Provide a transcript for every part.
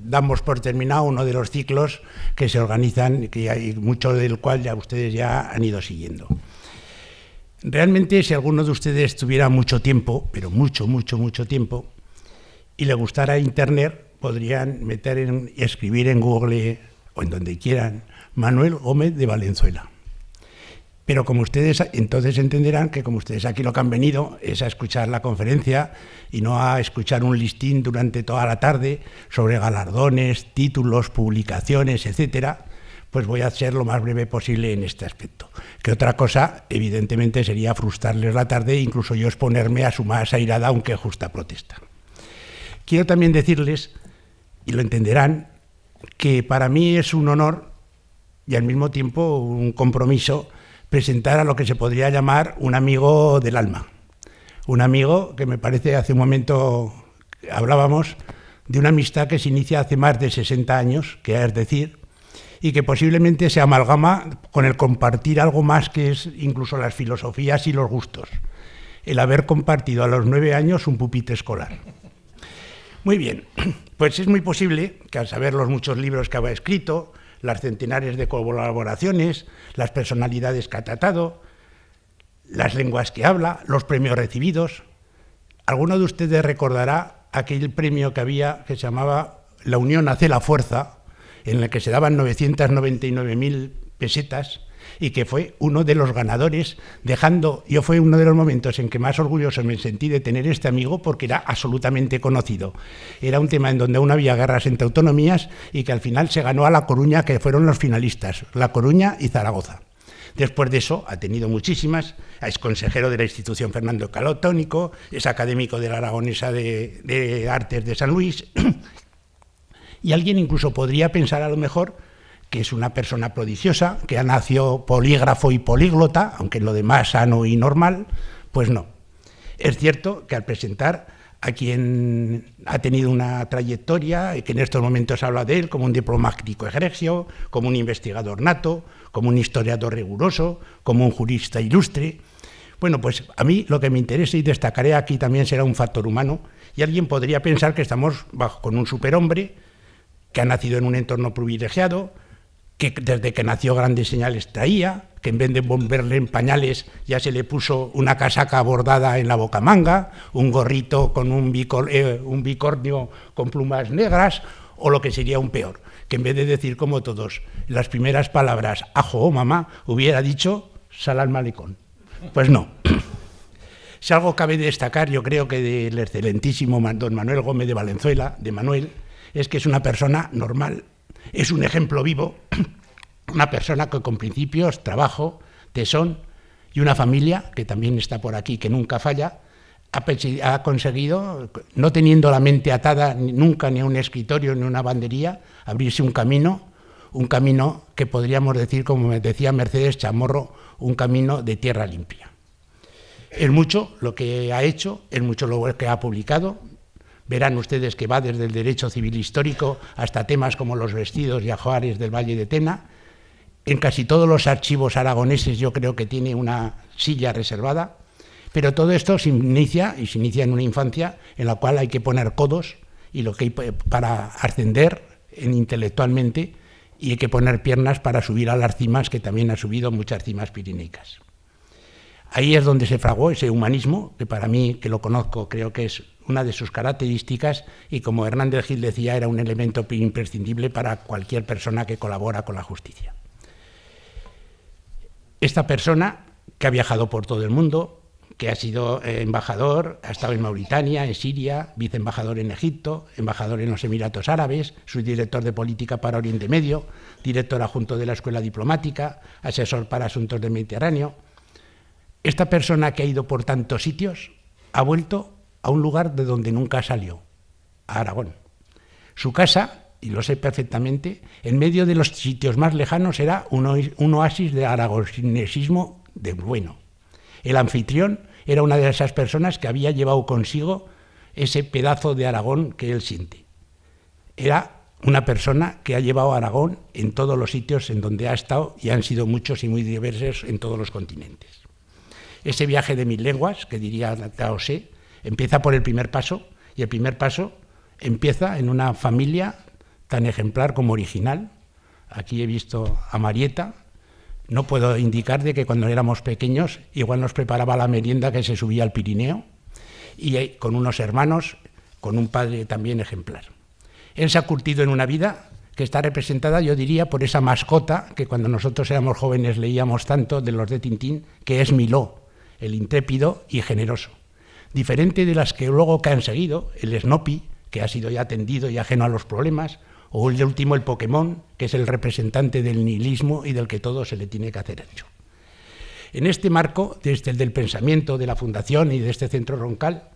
Damos por terminado uno de los ciclos que se organizan, que hay mucho del cual ya ustedes ya han ido siguiendo. Realmente, si alguno de ustedes tuviera mucho tiempo, pero mucho tiempo, y le gustara Internet, podrían escribir en Google o en donde quieran Manuel Gómez de Valenzuela. Pero como ustedes entonces entenderán que como ustedes aquí lo que han venido es a escuchar la conferencia y no a escuchar un listín durante toda la tarde sobre galardones, títulos, publicaciones, etcétera, pues voy a ser lo más breve posible en este aspecto. Que otra cosa, evidentemente, sería frustrarles la tarde e incluso yo exponerme a su más airada, aunque justa protesta. Quiero también decirles, y lo entenderán, que para mí es un honor y al mismo tiempo un compromiso presentar a lo que se podría llamar un amigo del alma. Un amigo que me parece, hace un momento hablábamos de una amistad que se inicia hace más de 60 años, que es decir, y que posiblemente se amalgama con el compartir algo más que es incluso las filosofías y los gustos. El haber compartido a los 9 años un pupitre escolar. Muy bien, pues es muy posible que al saber los muchos libros que había escrito, las centenares de colaboraciones, las personalidades que ha tratado, las lenguas que habla, los premios recibidos. Alguno de ustedes recordará aquel premio que había que se llamaba La Unión hace la fuerza, en el que se daban 999.000 pesetas y que fue uno de los ganadores, yo fue uno de los momentos en que más orgulloso me sentí de tener este amigo porque era absolutamente conocido. Era un tema en donde aún había guerras entre autonomías y que al final se ganó a La Coruña, que fueron los finalistas, La Coruña y Zaragoza. Después de eso ha tenido muchísimas, es consejero de la institución Fernando Calotónico, es académico de la Aragonesa de Artes de San Luis y alguien incluso podría pensar a lo mejor que es una persona prodigiosa, que ha nacido polígrafo y políglota, aunque en lo demás sano y normal, pues no. Es cierto que al presentar a quien ha tenido una trayectoria, y que en estos momentos habla de él como un diplomático egregio, como un investigador nato, como un historiador riguroso, como un jurista ilustre. Bueno, pues a mí lo que me interesa y destacaré aquí también será un factor humano, y alguien podría pensar que estamos con un superhombre que ha nacido en un entorno privilegiado, que desde que nació grandes señales traía, que en vez de volverle en pañales ya se le puso una casaca bordada en la bocamanga, un gorrito con un bicornio con plumas negras, o lo que sería aún peor, que en vez de decir como todos las primeras palabras ajo o mamá, hubiera dicho sal al malecón. Pues no. Si algo cabe destacar, yo creo que del excelentísimo don Manuel Gómez de Valenzuela, de Manuel, es que es una persona normal. Es un ejemplo vivo, una persona que con principios, trabajo, tesón y una familia, que también está por aquí, que nunca falla, ha conseguido, no teniendo la mente atada nunca ni a un escritorio ni a una bandería, abrirse un camino que podríamos decir, como me decía Mercedes Chamorro, un camino de tierra limpia. Es mucho lo que ha hecho, es mucho lo que ha publicado. Verán ustedes que va desde el derecho civil histórico hasta temas como los vestidos y ajuares del Valle de Tena. En casi todos los archivos aragoneses yo creo que tiene una silla reservada, pero todo esto se inicia en una infancia en la cual hay que poner codos y lo que hay para ascender intelectualmente, y hay que poner piernas para subir a las cimas, que también ha subido muchas cimas pirenaicas. Ahí es donde se fraguó ese humanismo, que para mí, que lo conozco, creo que es una de sus características y, como Hernández Gil decía, era un elemento imprescindible para cualquier persona que colabora con la justicia. Esta persona, que ha viajado por todo el mundo, que ha sido embajador, ha estado en Mauritania, en Siria, viceembajador en Egipto, embajador en los Emiratos Árabes, subdirector de Política para Oriente Medio, director adjunto de la Escuela Diplomática, asesor para asuntos del Mediterráneo. Esta persona que ha ido por tantos sitios ha vuelto a un lugar de donde nunca salió, a Aragón. Su casa, y lo sé perfectamente, en medio de los sitios más lejanos era un oasis de aragonesismo de bueno. El anfitrión era una de esas personas que había llevado consigo ese pedazo de Aragón que él siente. Era una persona que ha llevado a Aragón en todos los sitios en donde ha estado, y han sido muchos y muy diversos en todos los continentes. Ese viaje de 1000 lenguas, que diría Lao Tse, empieza por el primer paso, y el primer paso empieza en una familia tan ejemplar como original. Aquí he visto a Marieta. No puedo indicar de que cuando éramos pequeños igual nos preparaba la merienda que se subía al Pirineo, y con unos hermanos, con un padre también ejemplar. Él se ha curtido en una vida que está representada, yo diría, por esa mascota que cuando nosotros éramos jóvenes leíamos tanto de los de Tintín, que es Miló, el intrépido y generoso. Diferente de las que luego que han seguido, el Snoopy, que ha sido ya atendido y ajeno a los problemas, o el último, el Pokémon, que es el representante del nihilismo y del que todo se le tiene que hacer hecho. En este marco, desde el del pensamiento de la Fundación y de este Centro Roncal,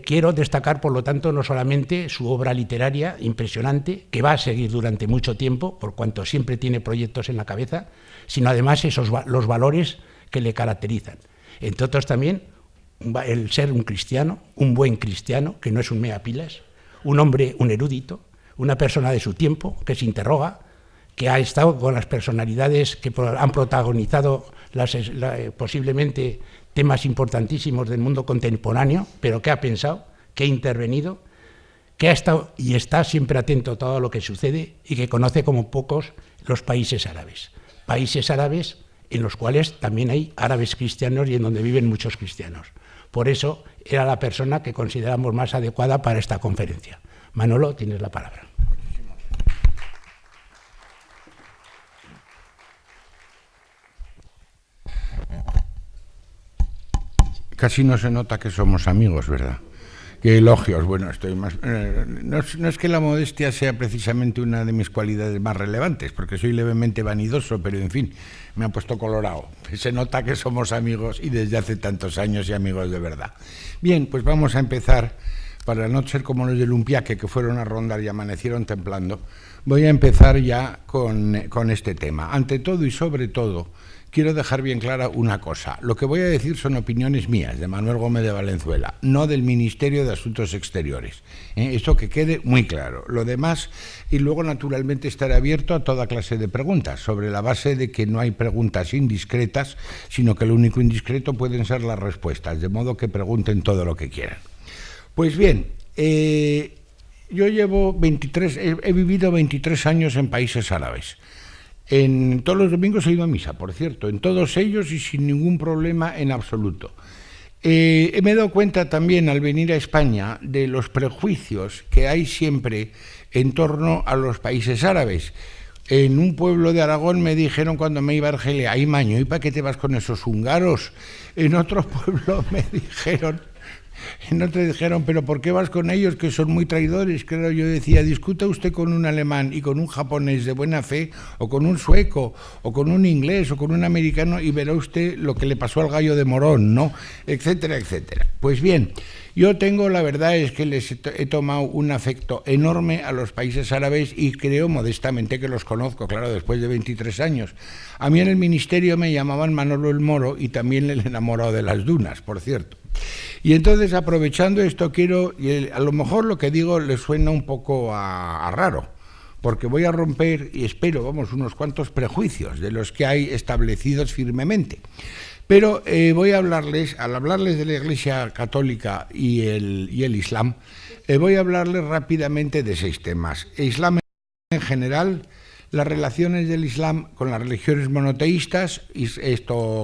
quiero destacar, por lo tanto, no solamente su obra literaria impresionante, que va a seguir durante mucho tiempo, por cuanto siempre tiene proyectos en la cabeza, sino además los valores que le caracterizan. Entre otros también, el ser un cristiano, un buen cristiano, que no es un meapilas, un hombre, un erudito, una persona de su tiempo, que se interroga, que ha estado con las personalidades que han protagonizado posiblemente temas importantísimos del mundo contemporáneo, pero que ha pensado, que ha intervenido, que ha estado y está siempre atento a todo lo que sucede y que conoce como pocos los países árabes. Países árabes en los cuales también hay árabes cristianos y en donde viven muchos cristianos. Por eso era la persona que consideramos más adecuada para esta conferencia. Manolo, tienes la palabra. Casi no se nota que somos amigos, ¿verdad? Qué elogios. Bueno, estoy más... no es que la modestia sea precisamente una de mis cualidades más relevantes, porque soy levemente vanidoso, pero en fin, me ha puesto colorado. Se nota que somos amigos y desde hace tantos años y amigos de verdad. Bien, pues vamos a empezar. Para no ser como los de Lumpiaque, que fueron a rondar y amanecieron templando, voy a empezar ya con este tema. Ante todo y sobre todo, quiero dejar bien clara una cosa. Lo que voy a decir son opiniones mías, de Manuel Gómez de Valenzuela, no del Ministerio de Asuntos Exteriores. Esto que quede muy claro. Lo demás, y luego naturalmente estaré abierto a toda clase de preguntas, sobre la base de que no hay preguntas indiscretas, sino que lo único indiscreto pueden ser las respuestas, de modo que pregunten todo lo que quieran. Pues bien, yo llevo he vivido 23 años en países árabes. En todos los domingos he ido a misa, por cierto, en todos ellos y sin ningún problema en absoluto. Me he dado cuenta también al venir a España de los prejuicios que hay siempre en torno a los países árabes. En un pueblo de Aragón me dijeron cuando me iba a Argelia, ¡ay, Maño, ¿y para qué te vas con esos húngaros? En otro pueblo me dijeron... No te dijeron, pero ¿por qué vas con ellos que son muy traidores? Claro, yo decía, discuta usted con un alemán y con un japonés de buena fe, o con un sueco, o con un inglés, o con un americano, y verá usted lo que le pasó al gallo de Morón, ¿no? Etcétera, etcétera. Pues bien, yo la verdad es que les he tomado un afecto enorme a los países árabes y creo modestamente que los conozco, claro, después de 23 años. A mí en el ministerio me llamaban Manolo el Moro y también el enamorado de las dunas, por cierto. Y entonces, aprovechando esto, a lo mejor lo que digo les suena un poco a raro, porque voy a romper, y espero, unos cuantos prejuicios de los que hay establecidos firmemente. Pero voy a hablarles, al hablarles de la Iglesia Católica y el Islam, voy a hablarles rápidamente de 6 temas. Islam en general, las relaciones del Islam con las religiones monoteístas,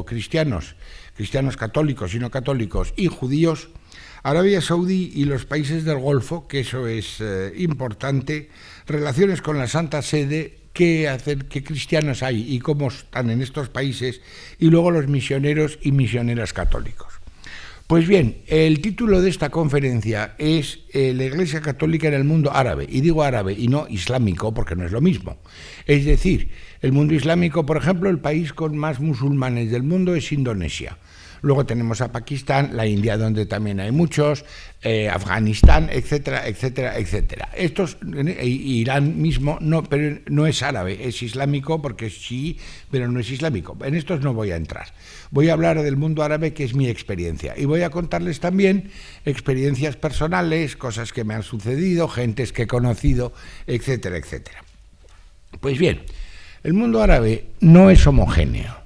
cristianos católicos y no católicos, y judíos, Arabia Saudí y los países del Golfo, que eso es importante, relaciones con la Santa Sede, qué cristianos hay y cómo están en estos países, y luego los misioneros y misioneras católicos. Pues bien, el título de esta conferencia es la Iglesia Católica en el mundo árabe, y digo árabe y no islámico porque no es lo mismo. Es decir, el mundo islámico, por ejemplo, el país con más musulmanes del mundo es Indonesia. Luego tenemos a Pakistán, la India, donde también hay muchos, Afganistán, etcétera, etcétera, etcétera. Irán mismo, no, pero no es árabe, es islámico porque sí, pero no es islámico. En estos no voy a entrar. Voy a hablar del mundo árabe, que es mi experiencia. Y voy a contarles también experiencias personales, cosas que me han sucedido, gentes que he conocido, etcétera, etcétera. Pues bien, el mundo árabe no es homogéneo.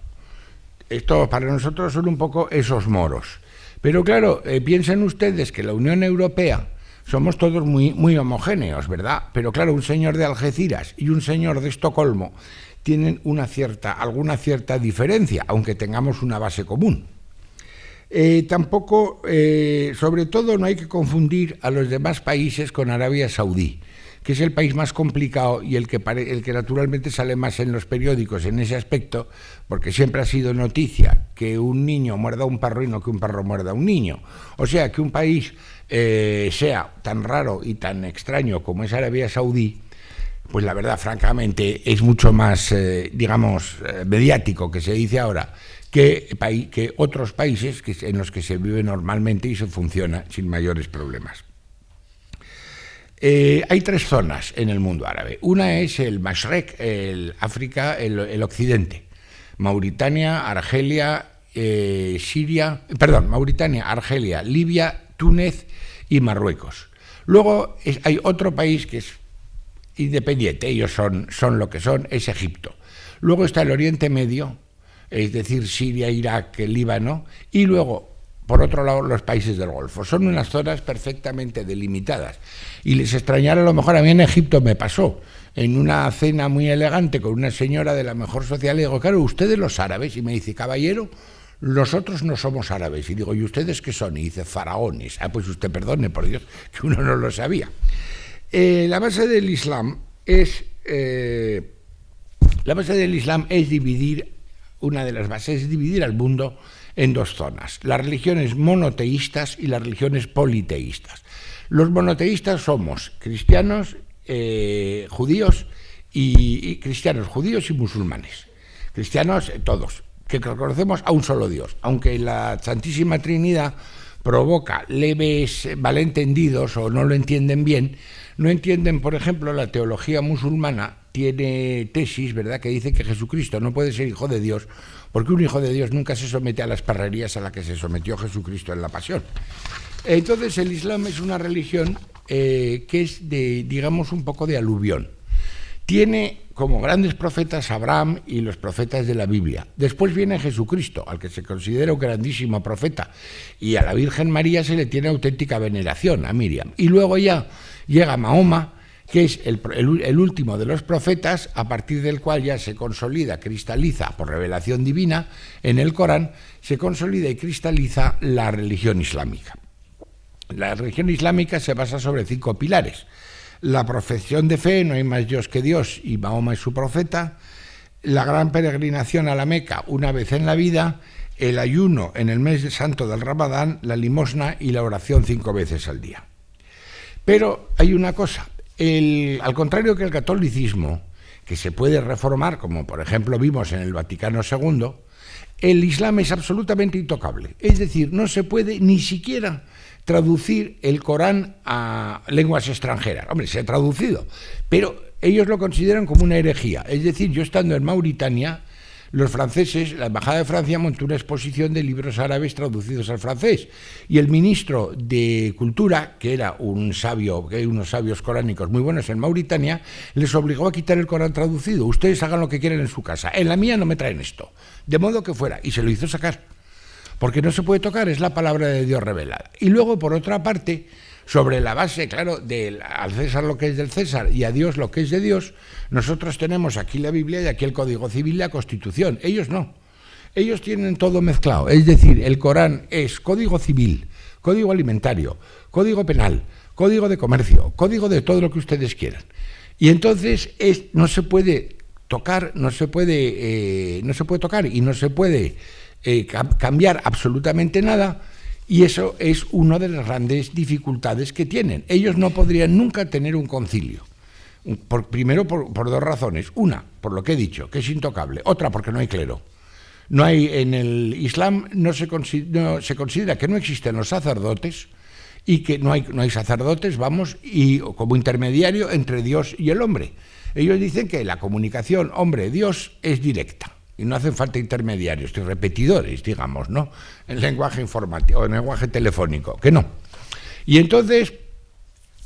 Esto para nosotros son un poco esos moros. Pero claro, piensen ustedes que la Unión Europea somos todos muy homogéneos, ¿verdad? Pero claro, un señor de Algeciras y un señor de Estocolmo tienen alguna cierta diferencia, aunque tengamos una base común. Tampoco, sobre todo, no hay que confundir a los demás países con Arabia Saudí, que es el país más complicado y el que naturalmente sale más en los periódicos en ese aspecto, porque siempre ha sido noticia que un niño muerda a un perro y no que un perro muerda a un niño. O sea, que un país sea tan raro y tan extraño como es Arabia Saudí, pues la verdad, francamente, es mucho más, mediático, que se dice ahora, que otros países en los que se vive normalmente y se funciona sin mayores problemas. Hay 3 zonas en el mundo árabe. Una es el Mashrek, el África, el occidente. Mauritania, Argelia, Mauritania, Argelia, Libia, Túnez y Marruecos. Luego hay otro país que es independiente, ellos son lo que son, es Egipto. Luego está el Oriente Medio, es decir, Siria, Irak, Líbano, y luego, por otro lado, los países del Golfo. Son unas zonas perfectamente delimitadas. Y les extrañará, a lo mejor a mí en Egipto me pasó, en una cena muy elegante con una señora de la mejor sociedad, le digo, claro, ustedes los árabes, y me dice, caballero, nosotros no somos árabes. Y digo, ¿y ustedes qué son? Y dice, faraones. Ah, pues usted perdone, por Dios, que uno no lo sabía. La base del Islam es dividir, una de las bases es dividir al mundo en 2 zonas, las religiones monoteístas y las religiones politeístas. Los monoteístas somos cristianos, judíos y cristianos, judíos y musulmanes. Cristianos todos, que reconocemos a un solo Dios, aunque la Santísima Trinidad provoca leves malentendidos o no lo entienden bien. No entienden, por ejemplo, la teología musulmana tiene tesis, ¿verdad?, que dice que Jesucristo no puede ser hijo de Dios, porque un hijo de Dios nunca se somete a las perrerías a las que se sometió Jesucristo en la pasión. Entonces el Islam es una religión que es un poco de aluvión. Tiene como grandes profetas Abraham y los profetas de la Biblia. Después viene Jesucristo, al que se considera un grandísimo profeta, y a la Virgen María se le tiene auténtica veneración, a Miriam. Y luego ya llega Mahoma, que es el último de los profetas, a partir del cual ya se consolida, cristaliza por revelación divina en el Corán, se consolida y cristaliza la religión islámica. La religión islámica se basa sobre 5 pilares. La profesión de fe, no hay más Dios que Dios y Mahoma es su profeta, la gran peregrinación a la Meca una vez en la vida, el ayuno en el mes santo del Ramadán, la limosna y la oración 5 veces al día. Pero hay una cosa, al contrario que el catolicismo, que se puede reformar, como por ejemplo vimos en el Vaticano II, el Islam es absolutamente intocable. Es decir, no se puede ni siquiera traducir el Corán a lenguas extranjeras. Hombre, se ha traducido, pero ellos lo consideran como una herejía. Es decir, yo estando en Mauritania, los franceses, la Embajada de Francia montó una exposición de libros árabes traducidos al francés, y el ministro de Cultura, que era un sabio, que hay unos sabios coránicos muy buenos en Mauritania, les obligó a quitar el Corán traducido. Ustedes hagan lo que quieran en su casa, en la mía no me traen esto. De modo que fuera, y se lo hizo sacar. Porque no se puede tocar, es la palabra de Dios revelada. Y luego, por otra parte, sobre la base, claro, al César lo que es del César y a Dios lo que es de Dios, nosotros tenemos aquí la Biblia y aquí el Código Civil y la Constitución. Ellos no. Ellos tienen todo mezclado. Es decir, el Corán es Código Civil, Código Alimentario, Código Penal, Código de Comercio, Código de todo lo que ustedes quieran. Y entonces no se puede tocar, no se puede tocar y no se puede cambiar absolutamente nada, y eso es una de las grandes dificultades que tienen. Ellos no podrían nunca tener un concilio, primero por 2 razones. Una, por lo que he dicho, que es intocable. Otra, porque no hay clero. No hay, en el Islam se considera que no existen los sacerdotes y que no hay sacerdotes, y como intermediario entre Dios y el hombre. Ellos dicen que la comunicación hombre-Dios es directa. Y no hacen falta intermediarios y repetidores, digamos, ¿no? En lenguaje informático o en lenguaje telefónico, que no. Y entonces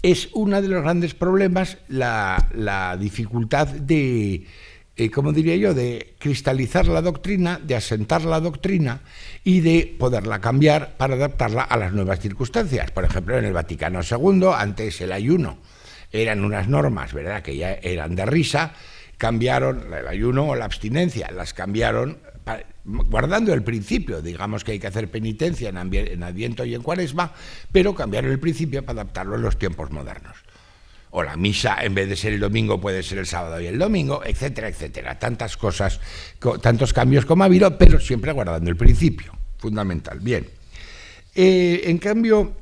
es uno de los grandes problemas la dificultad de como diría yo, de cristalizar la doctrina, de asentar la doctrina y de poderla cambiar para adaptarla a las nuevas circunstancias. Por ejemplo, en el Vaticano II, antes el ayuno eran unas normas, ¿verdad?, que ya eran de risa, cambiaron el ayuno o la abstinencia, las cambiaron guardando el principio, digamos que hay que hacer penitencia en Adviento y en Cuaresma, pero cambiaron el principio para adaptarlo a los tiempos modernos. O la misa, en vez de ser el domingo, puede ser el sábado y el domingo, etcétera, etcétera. Tantas cosas, tantos cambios como ha habido, pero siempre guardando el principio, fundamental. Bien. En cambio,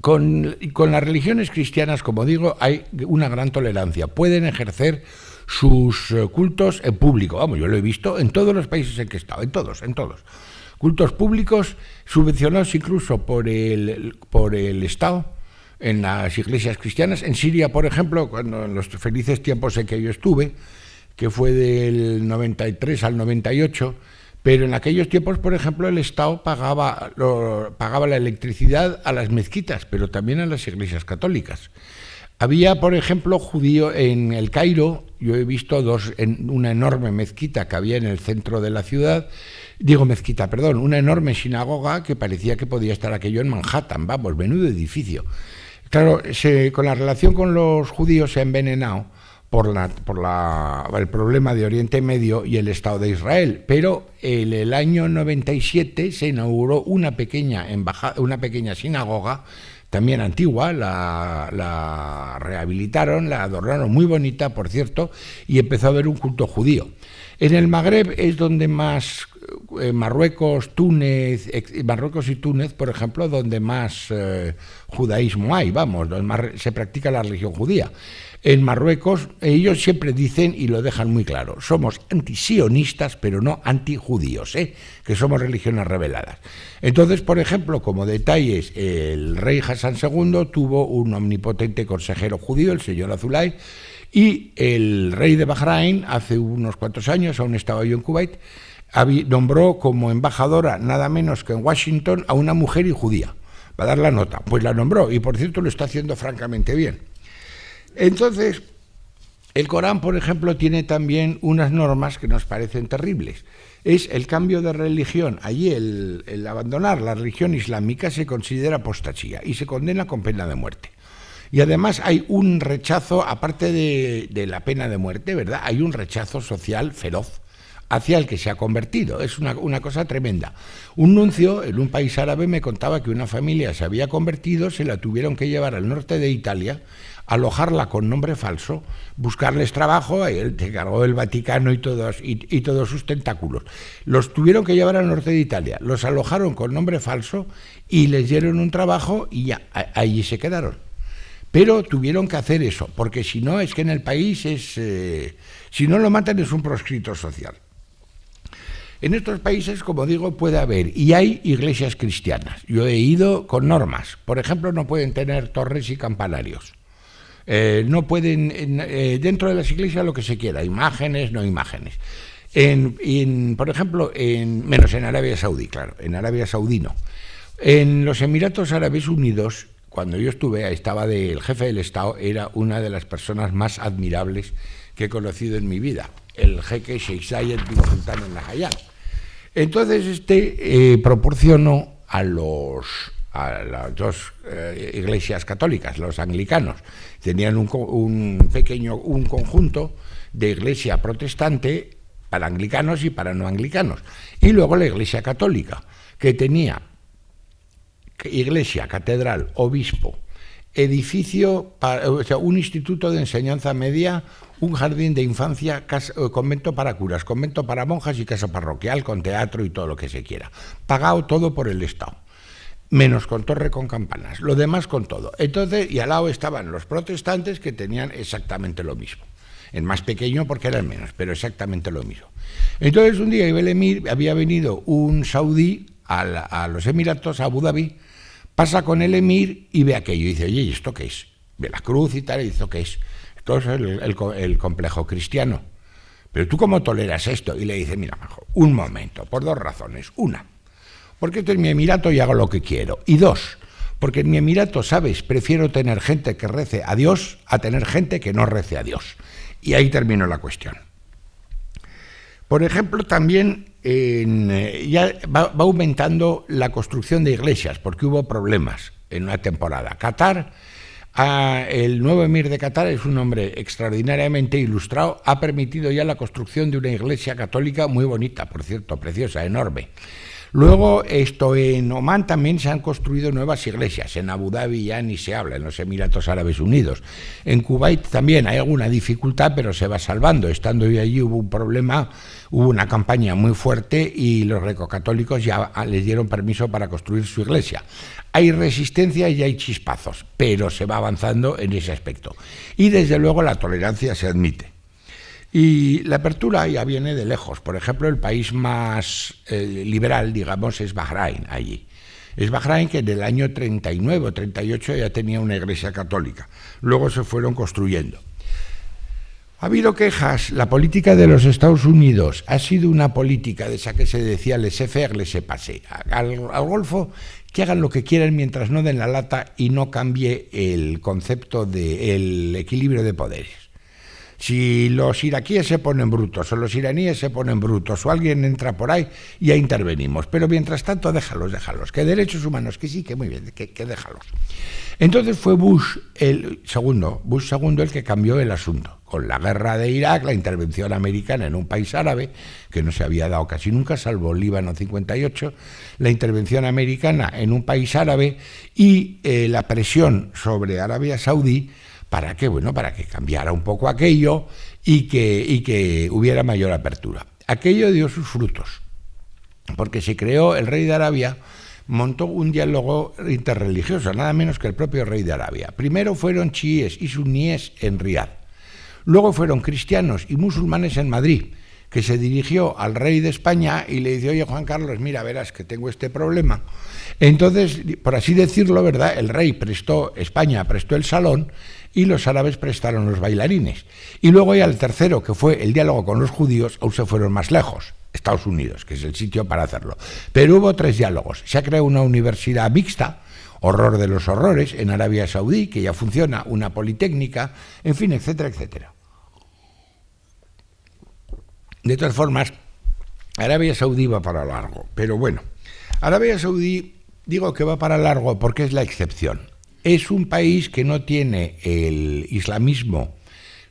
con las religiones cristianas, como digo, hay una gran tolerancia. Pueden ejercer sus cultos en público. Vamos, yo lo he visto en todos los países en que he estado, en todos. Cultos públicos subvencionados incluso por el Estado, en las iglesias cristianas. En Siria, por ejemplo, cuando en los felices tiempos en que yo estuve, que fue del 93 al 98, pero en aquellos tiempos, por ejemplo, el Estado pagaba la electricidad a las mezquitas, pero también a las iglesias católicas. Había, por ejemplo, judío en el Cairo. Yo he visto una enorme mezquita que había en el centro de la ciudad, una enorme sinagoga que parecía que podía estar aquello en Manhattan, vamos, menudo edificio. Claro, con la relación con los judíos se ha envenenado por el problema de Oriente Medio y el Estado de Israel, pero en el año 97 se inauguró una pequeña sinagoga, también antigua, la rehabilitaron, la adornaron, muy bonita, por cierto, y empezó a haber un culto judío. En el Magreb es donde más, Marruecos y Túnez, por ejemplo, donde más judaísmo hay, vamos, donde más se practica la religión judía. En Marruecos ellos siempre dicen, y lo dejan muy claro, somos antisionistas, pero no antijudíos, que somos religiones rebeladas. Entonces, por ejemplo, como detalles, el rey Hassan II tuvo un omnipotente consejero judío, el señor Azulay, y el rey de Bahrein, hace unos cuantos años, aún estaba yo en Kuwait, nombró como embajadora, nada menos que en Washington, a una mujer y judía, para dar la nota. Pues la nombró, y por cierto lo está haciendo francamente bien. Entonces, el Corán, por ejemplo, tiene también unas normas que nos parecen terribles. Es el cambio de religión. Allí el abandonar la religión islámica se considera apostasía y se condena con pena de muerte. Y además hay un rechazo, aparte de la pena de muerte, ¿verdad?, hay un rechazo social feroz hacia el que se ha convertido. Es una cosa tremenda. Un nuncio en un país árabe me contaba que una familia se había convertido, se la tuvieron que llevar al norte de Italia, alojarla con nombre falso, buscarles trabajo, él se encargó del Vaticano y todos sus tentáculos. Los tuvieron que llevar al norte de Italia, los alojaron con nombre falso y les dieron un trabajo y ya, allí se quedaron. Pero tuvieron que hacer eso, porque si no, es que en el país si no lo matan es un proscrito social. En estos países, como digo, puede haber, y hay iglesias cristianas. Yo he ido con normas. Por ejemplo, no pueden tener torres y campanarios. No pueden, dentro de las iglesias lo que se quiera, imágenes, no imágenes. Por ejemplo, menos en Arabia Saudí, claro, en Arabia Saudí no. En los Emiratos Árabes Unidos, cuando yo estuve, el jefe del Estado era una de las personas más admirables que he conocido en mi vida, el jeque Sheikh Zayed bin Sultan Al Nahyan. Entonces proporcionó a las dos iglesias católicas, los anglicanos, tenían un conjunto de iglesia protestante para anglicanos y para no anglicanos, y luego la iglesia católica, que tenía iglesia, catedral, obispo, edificio, un instituto de enseñanza media, un jardín de infancia, convento para curas, convento para monjas y casa parroquial con teatro y todo lo que se quiera. Pagado todo por el Estado, menos con torre con campanas, lo demás con todo. Entonces, y al lado estaban los protestantes que tenían exactamente lo mismo. En más pequeño porque eran menos, pero exactamente lo mismo. Entonces un día había venido un saudí a los Emiratos, a Abu Dhabi, pasa con el emir y ve aquello y dice, oye, ¿y esto qué es? Ve la cruz y tal, y dice, ¿esto qué es? Esto es el complejo cristiano. ¿Pero tú cómo toleras esto? Y le dice, mira, majo, un momento, por dos razones. Una, porque esto es mi emirato y hago lo que quiero. Y dos, porque en mi emirato, ¿sabes? Prefiero tener gente que rece a Dios a tener gente que no rece a Dios. Y ahí terminó la cuestión. Por ejemplo, también ya va aumentando la construcción de iglesias, porque hubo problemas en una temporada. Qatar, el nuevo emir de Qatar es un hombre extraordinariamente ilustrado, ha permitido ya la construcción de una iglesia católica muy bonita, por cierto, preciosa, enorme. Luego, en Omán también se han construido nuevas iglesias, en Abu Dhabi ya ni se habla, en los Emiratos Árabes Unidos. En Kuwait también hay alguna dificultad, pero se va salvando. Estando yo allí hubo un problema, hubo una campaña muy fuerte y los grecocatólicos ya les dieron permiso para construir su iglesia. Hay resistencia y hay chispazos, pero se va avanzando en ese aspecto. Y desde luego la tolerancia se admite. Y la apertura ya viene de lejos. Por ejemplo, el país más liberal, digamos, es Bahrein allí. Es Bahrein, que en el año 39 o 38 ya tenía una iglesia católica. Luego se fueron construyendo. Ha habido quejas. La política de los Estados Unidos ha sido una política de esa que se decía laissez-faire, laissez-passer. Al Golfo, que hagan lo que quieran mientras no den la lata y no cambie el concepto del equilibrio de poderes. Si los iraquíes se ponen brutos o los iraníes se ponen brutos o alguien entra por ahí, ya intervenimos. Pero mientras tanto, déjalos. Que derechos humanos, que sí, que muy bien, que déjalos. Entonces fue Bush segundo el que cambió el asunto. Con la guerra de Irak, la intervención americana en un país árabe, que no se había dado casi nunca, salvo Líbano 58, la intervención americana en un país árabe y la presión sobre Arabia Saudí, ¿para qué? Bueno, para que cambiara un poco aquello y que hubiera mayor apertura. Aquello dio sus frutos, porque se creó, el rey de Arabia montó un diálogo interreligioso, nada menos que el propio rey de Arabia. Primero fueron chiíes y suníes en Riad, luego fueron cristianos y musulmanes en Madrid, que se dirigió al rey de España y le dice: oye, Juan Carlos, mira, verás que tengo este problema. Entonces, por así decirlo, ¿verdad?, el rey España prestó el salón y los árabes prestaron los bailarines. Y luego ya el tercero, que fue el diálogo con los judíos, aún se fueron más lejos, Estados Unidos, que es el sitio para hacerlo. Pero hubo 3 diálogos. Se ha creado una universidad mixta, horror de los horrores, en Arabia Saudí, que ya funciona, una politécnica, en fin, etcétera, etcétera. De todas formas, Arabia Saudí va para largo. Pero bueno, Arabia Saudí, digo que va para largo porque es la excepción. Es un país que no tiene el islamismo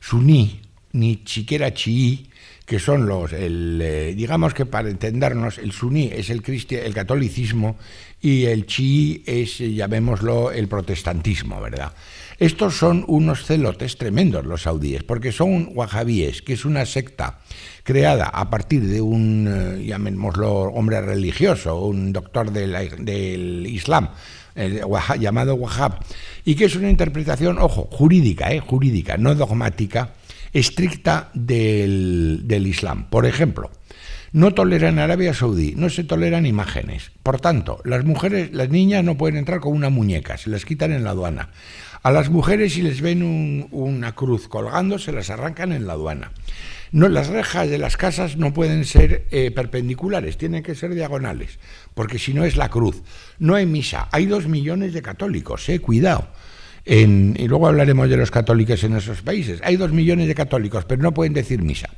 suní, ni siquiera chií, que son digamos que para entendernos, el suní es el catolicismo y el chií es, llamémoslo, el protestantismo, ¿verdad? Estos son unos celotes tremendos los saudíes, porque son wahabíes, que es una secta creada a partir de un, llamémoslo, hombre religioso, un doctor del Islam, llamado Wahhab, y que es una interpretación, ojo, jurídica, no dogmática, estricta del Islam. Por ejemplo, no toleran en Arabia Saudí, no se toleran imágenes. Por tanto, las niñas no pueden entrar con una muñeca, se las quitan en la aduana. A las mujeres, si les ven una cruz colgando, se las arrancan en la aduana. No, las rejas de las casas no pueden ser perpendiculares, tienen que ser diagonales, porque si no es la cruz. No hay misa. Hay 2 millones de católicos, cuidado. Y luego hablaremos de los católicos en esos países. Hay 2 millones de católicos, pero no pueden decir misa.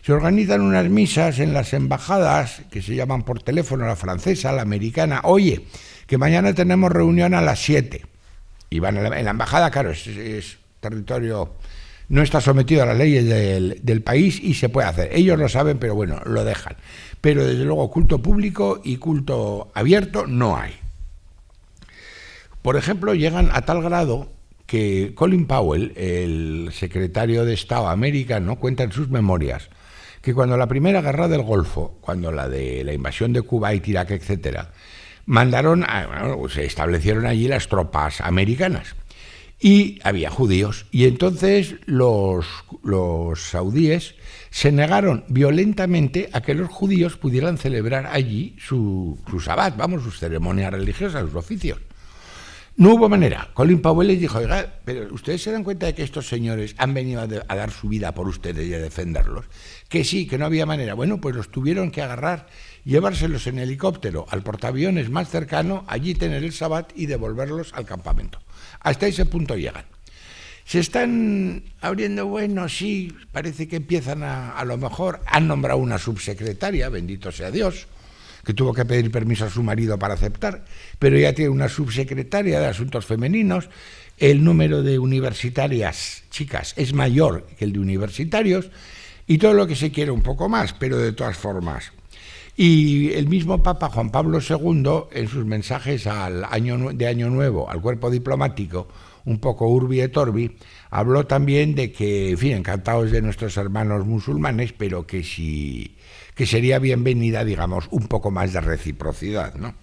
Se organizan unas misas en las embajadas, que se llaman por teléfono, la francesa, la americana. Oye, que mañana tenemos reunión a las 7. Y van en la embajada, claro, es territorio, no está sometido a las leyes del país y se puede hacer. Ellos lo saben, pero bueno, lo dejan. Pero desde luego culto público y culto abierto no hay. Por ejemplo, llegan a tal grado que Colin Powell, el secretario de Estado americano, cuenta en sus memorias que cuando la primera guerra del Golfo, cuando la de la invasión de Kuwait, Irak, etcétera, se establecieron allí las tropas americanas y había judíos, y entonces los saudíes se negaron violentamente a que los judíos pudieran celebrar allí su sabbat, sus ceremonias religiosas, sus oficios. No hubo manera. Colin Powell les dijo: oiga, pero ustedes se dan cuenta de que estos señores han venido a dar su vida por ustedes y a defenderlos. Que sí, que no había manera. Bueno, pues los tuvieron que agarrar, llevárselos en helicóptero al portaaviones más cercano, allí tener el sabbat y devolverlos al campamento. Hasta ese punto llegan. Se están abriendo, bueno, sí, parece que empiezan a lo mejor, han nombrado una subsecretaria, bendito sea Dios, que tuvo que pedir permiso a su marido para aceptar, pero ya tiene una subsecretaria de Asuntos Femeninos, el número de universitarias, chicas, es mayor que el de universitarios, y todo lo que se quiere un poco más, pero de todas formas. Y el mismo Papa Juan Pablo II, en sus mensajes de Año Nuevo al cuerpo diplomático, un poco urbi et orbi, habló también de que, en fin, encantados de nuestros hermanos musulmanes, pero que sería bienvenida, digamos, un poco más de reciprocidad, ¿no?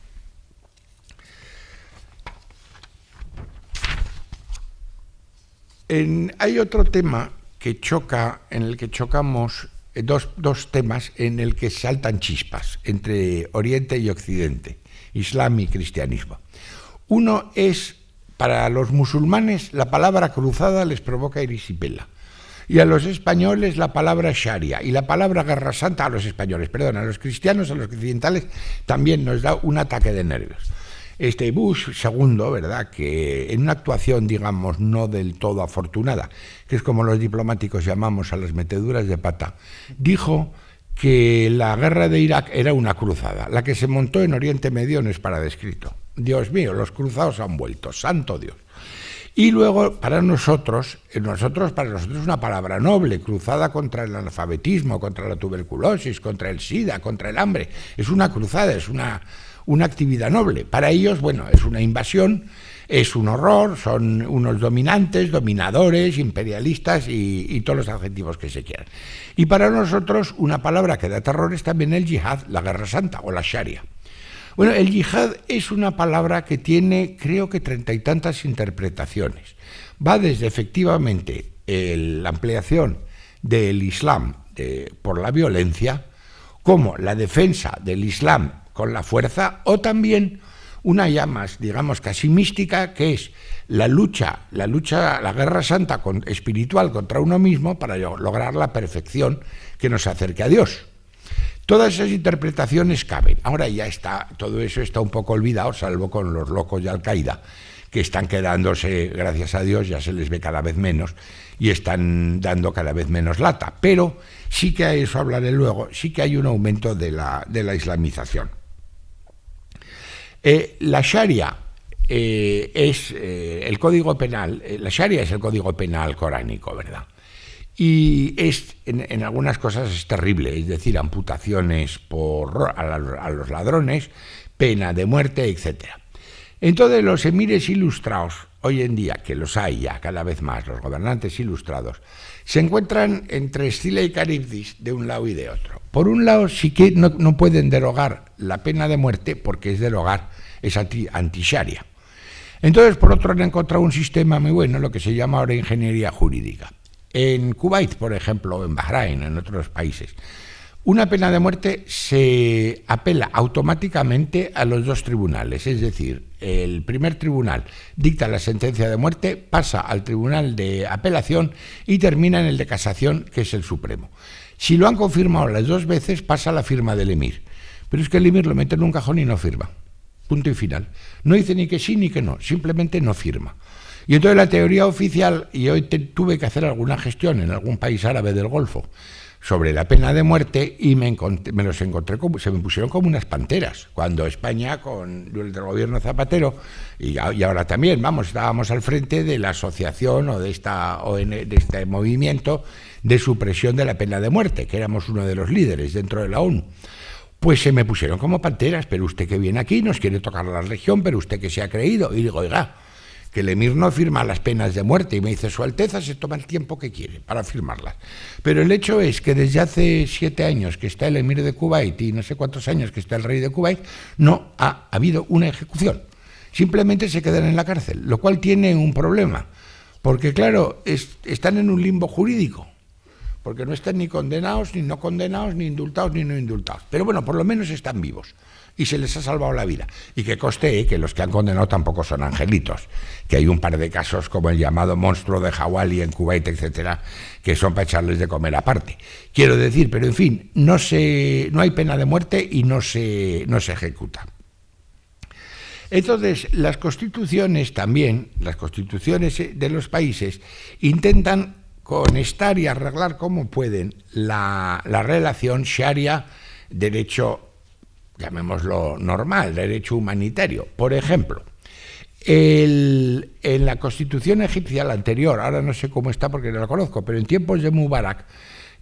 Hay otro tema que choca, en el que chocamos, dos temas en el que saltan chispas entre Oriente y Occidente, Islam y cristianismo. Uno es, para los musulmanes, la palabra cruzada les provoca erisipela. Y a los españoles la palabra sharia y la palabra guerra santa, a los españoles, perdón, a los cristianos, a los occidentales, también nos da un ataque de nervios. Bush II, ¿verdad?, que en una actuación, digamos, no del todo afortunada, que es como los diplomáticos llamamos a las meteduras de pata, dijo que la guerra de Irak era una cruzada. La que se montó en Oriente Medio no es para descrito. Dios mío, los cruzados han vuelto, santo Dios. Y luego, para nosotros es una palabra noble, cruzada contra el analfabetismo, contra la tuberculosis, contra el SIDA, contra el hambre. Es una cruzada, es una actividad noble. Para ellos, bueno, es una invasión, es un horror, son unos dominantes, dominadores, imperialistas y todos los adjetivos que se quieran. Y para nosotros, una palabra que da terror es también el yihad, la guerra santa o la sharia. Bueno, el yihad es una palabra que tiene, creo que 30 y tantas interpretaciones. Va desde, efectivamente, la ampliación del Islam por la violencia, como la defensa del Islam con la fuerza, o también una ya más, digamos, casi mística, que es la guerra santa espiritual contra uno mismo para lograr la perfección que nos acerque a Dios. Todas esas interpretaciones caben. Ahora ya está, todo eso está un poco olvidado, salvo con los locos de Al-Qaeda, que están quedándose, gracias a Dios, ya se les ve cada vez menos y están dando cada vez menos lata. Pero sí que a eso hablaré luego, sí que hay un aumento de la islamización. La Sharia es el código penal, la Sharia es el código penal coránico, ¿verdad? Y en algunas cosas es terrible, es decir, amputaciones a los ladrones, pena de muerte, etc. Entonces los emires ilustrados, hoy en día, que los hay ya cada vez más, los gobernantes ilustrados, se encuentran entre Escila y Caribdis de un lado y de otro. Por un lado, sí que no pueden derogar la pena de muerte porque es anti-sharia. Entonces, por otro, han encontrado un sistema muy bueno, lo que se llama ahora ingeniería jurídica. En Kuwait, por ejemplo, en Bahrein, en otros países, una pena de muerte se apela automáticamente a los dos tribunales, es decir, el primer tribunal dicta la sentencia de muerte, pasa al tribunal de apelación y termina en el de casación, que es el Supremo. Si lo han confirmado las dos veces, pasa la firma del emir, pero es que el emir lo mete en un cajón y no firma, punto y final. No dice ni que sí ni que no, simplemente no firma. Y entonces la teoría oficial, y hoy tuve que hacer alguna gestión en algún país árabe del Golfo sobre la pena de muerte y me los encontré, se me pusieron como unas panteras, cuando España, durante el gobierno Zapatero, y ahora también, estábamos al frente de la asociación o de este movimiento de supresión de la pena de muerte, que éramos uno de los líderes dentro de la ONU. Pues se me pusieron como panteras, pero usted que viene aquí nos quiere tocar la región, pero usted que se ha creído. Y digo, oiga, que el emir no firma las penas de muerte, y me dice, Su Alteza se toma el tiempo que quiere para firmarlas. Pero el hecho es que desde hace 7 años que está el emir de Kuwait y no sé cuántos años que está el rey de Kuwait, no ha habido una ejecución. Simplemente se quedan en la cárcel, lo cual tiene un problema, porque claro, están en un limbo jurídico, porque no están ni condenados, ni no condenados, ni indultados, ni no indultados. Pero bueno, por lo menos están vivos. Y se les ha salvado la vida. Y que conste que los que han condenado tampoco son angelitos, que hay un par de casos como el llamado monstruo de Hawali en Kuwait, etcétera, que son para echarles de comer aparte. Quiero decir, pero en fin, no hay pena de muerte y no se ejecuta. Entonces, las constituciones también, las constituciones de los países, intentan conectar y arreglar como pueden la relación sharia, derecho, llamémoslo normal, derecho humanitario. Por ejemplo, en la constitución egipcia, la anterior, ahora no sé cómo está porque no la conozco, pero en tiempos de Mubarak,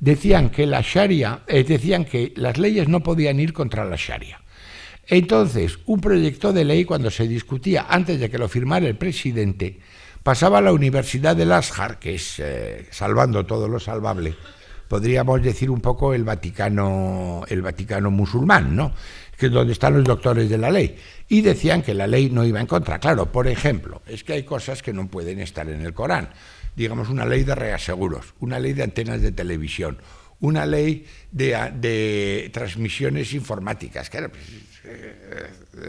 decían que la sharia, decían que las leyes no podían ir contra la sharia. Entonces, un proyecto de ley, cuando se discutía antes de que lo firmara el presidente, pasaba a la Universidad del Azhar, que es, salvando todo lo salvable, podríamos decir un poco el Vaticano musulmán, ¿no? Que es donde están los doctores de la ley. Y decían que la ley no iba en contra. Claro, por ejemplo, es que hay cosas que no pueden estar en el Corán. Digamos, una ley de reaseguros, una ley de antenas de televisión, una ley de transmisiones informáticas. Claro,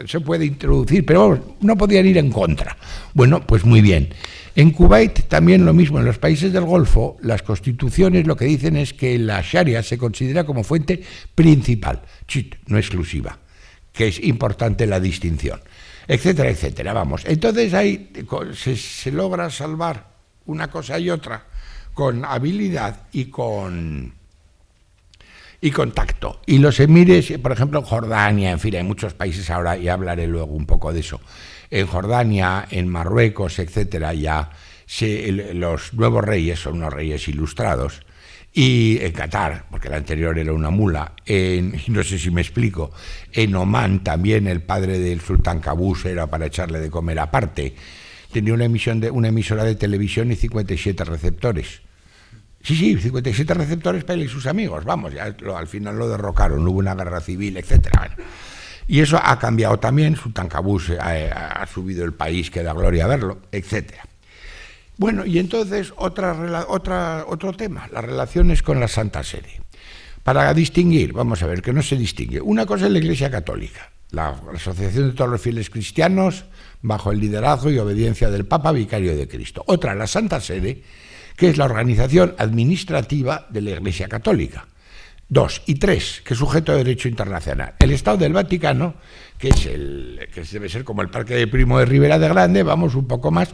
se puede introducir, pero vamos, no podían ir en contra. Bueno, pues muy bien. En Kuwait también lo mismo. En los países del Golfo, las constituciones lo que dicen es que la Sharia se considera como fuente principal, no exclusiva, que es importante la distinción, etcétera, etcétera. Vamos, entonces ahí se logra salvar una cosa y otra con habilidad y con tacto. Y los emires, por ejemplo, en Jordania, en fin, hay muchos países ahora, y hablaré luego un poco de eso. En Jordania, en Marruecos, etcétera, ya los nuevos reyes son unos reyes ilustrados. Y en Qatar, porque el anterior era una mula, no sé si me explico, en Omán también el padre del sultán Qaboos era para echarle de comer aparte. Tenía una emisora de televisión y 57 receptores. Sí, 57 receptores para él y sus amigos, vamos, ya al final lo derrocaron, hubo una guerra civil, etcétera. Bueno, y eso ha cambiado también, Sultán Qaboos ha subido el país, que da gloria verlo, etcétera. Bueno, y entonces otro tema, las relaciones con la Santa Sede. Para distinguir, vamos a ver, que no se distingue. Una cosa es la Iglesia Católica, la Asociación de todos los fieles cristianos, bajo el liderazgo y obediencia del Papa Vicario de Cristo. Otra, la Santa Sede, que es la organización administrativa de la Iglesia Católica. 2 y 3, que es sujeto de derecho internacional. El Estado del Vaticano, que debe ser como el Parque de Primo de Rivera de Grande, vamos un poco más,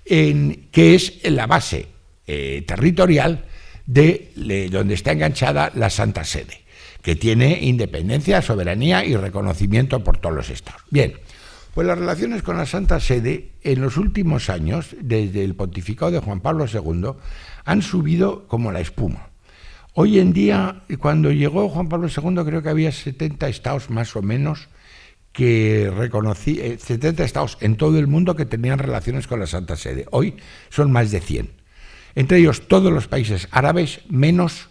que es la base territorial de donde está enganchada la Santa Sede, que tiene independencia, soberanía y reconocimiento por todos los estados. Bien, pues las relaciones con la Santa Sede en los últimos años, desde el pontificado de Juan Pablo II, han subido como la espuma. Hoy en día, cuando llegó Juan Pablo II, creo que había 70 estados más o menos que 70 estados en todo el mundo que tenían relaciones con la Santa Sede. Hoy son más de 100. Entre ellos todos los países árabes, menos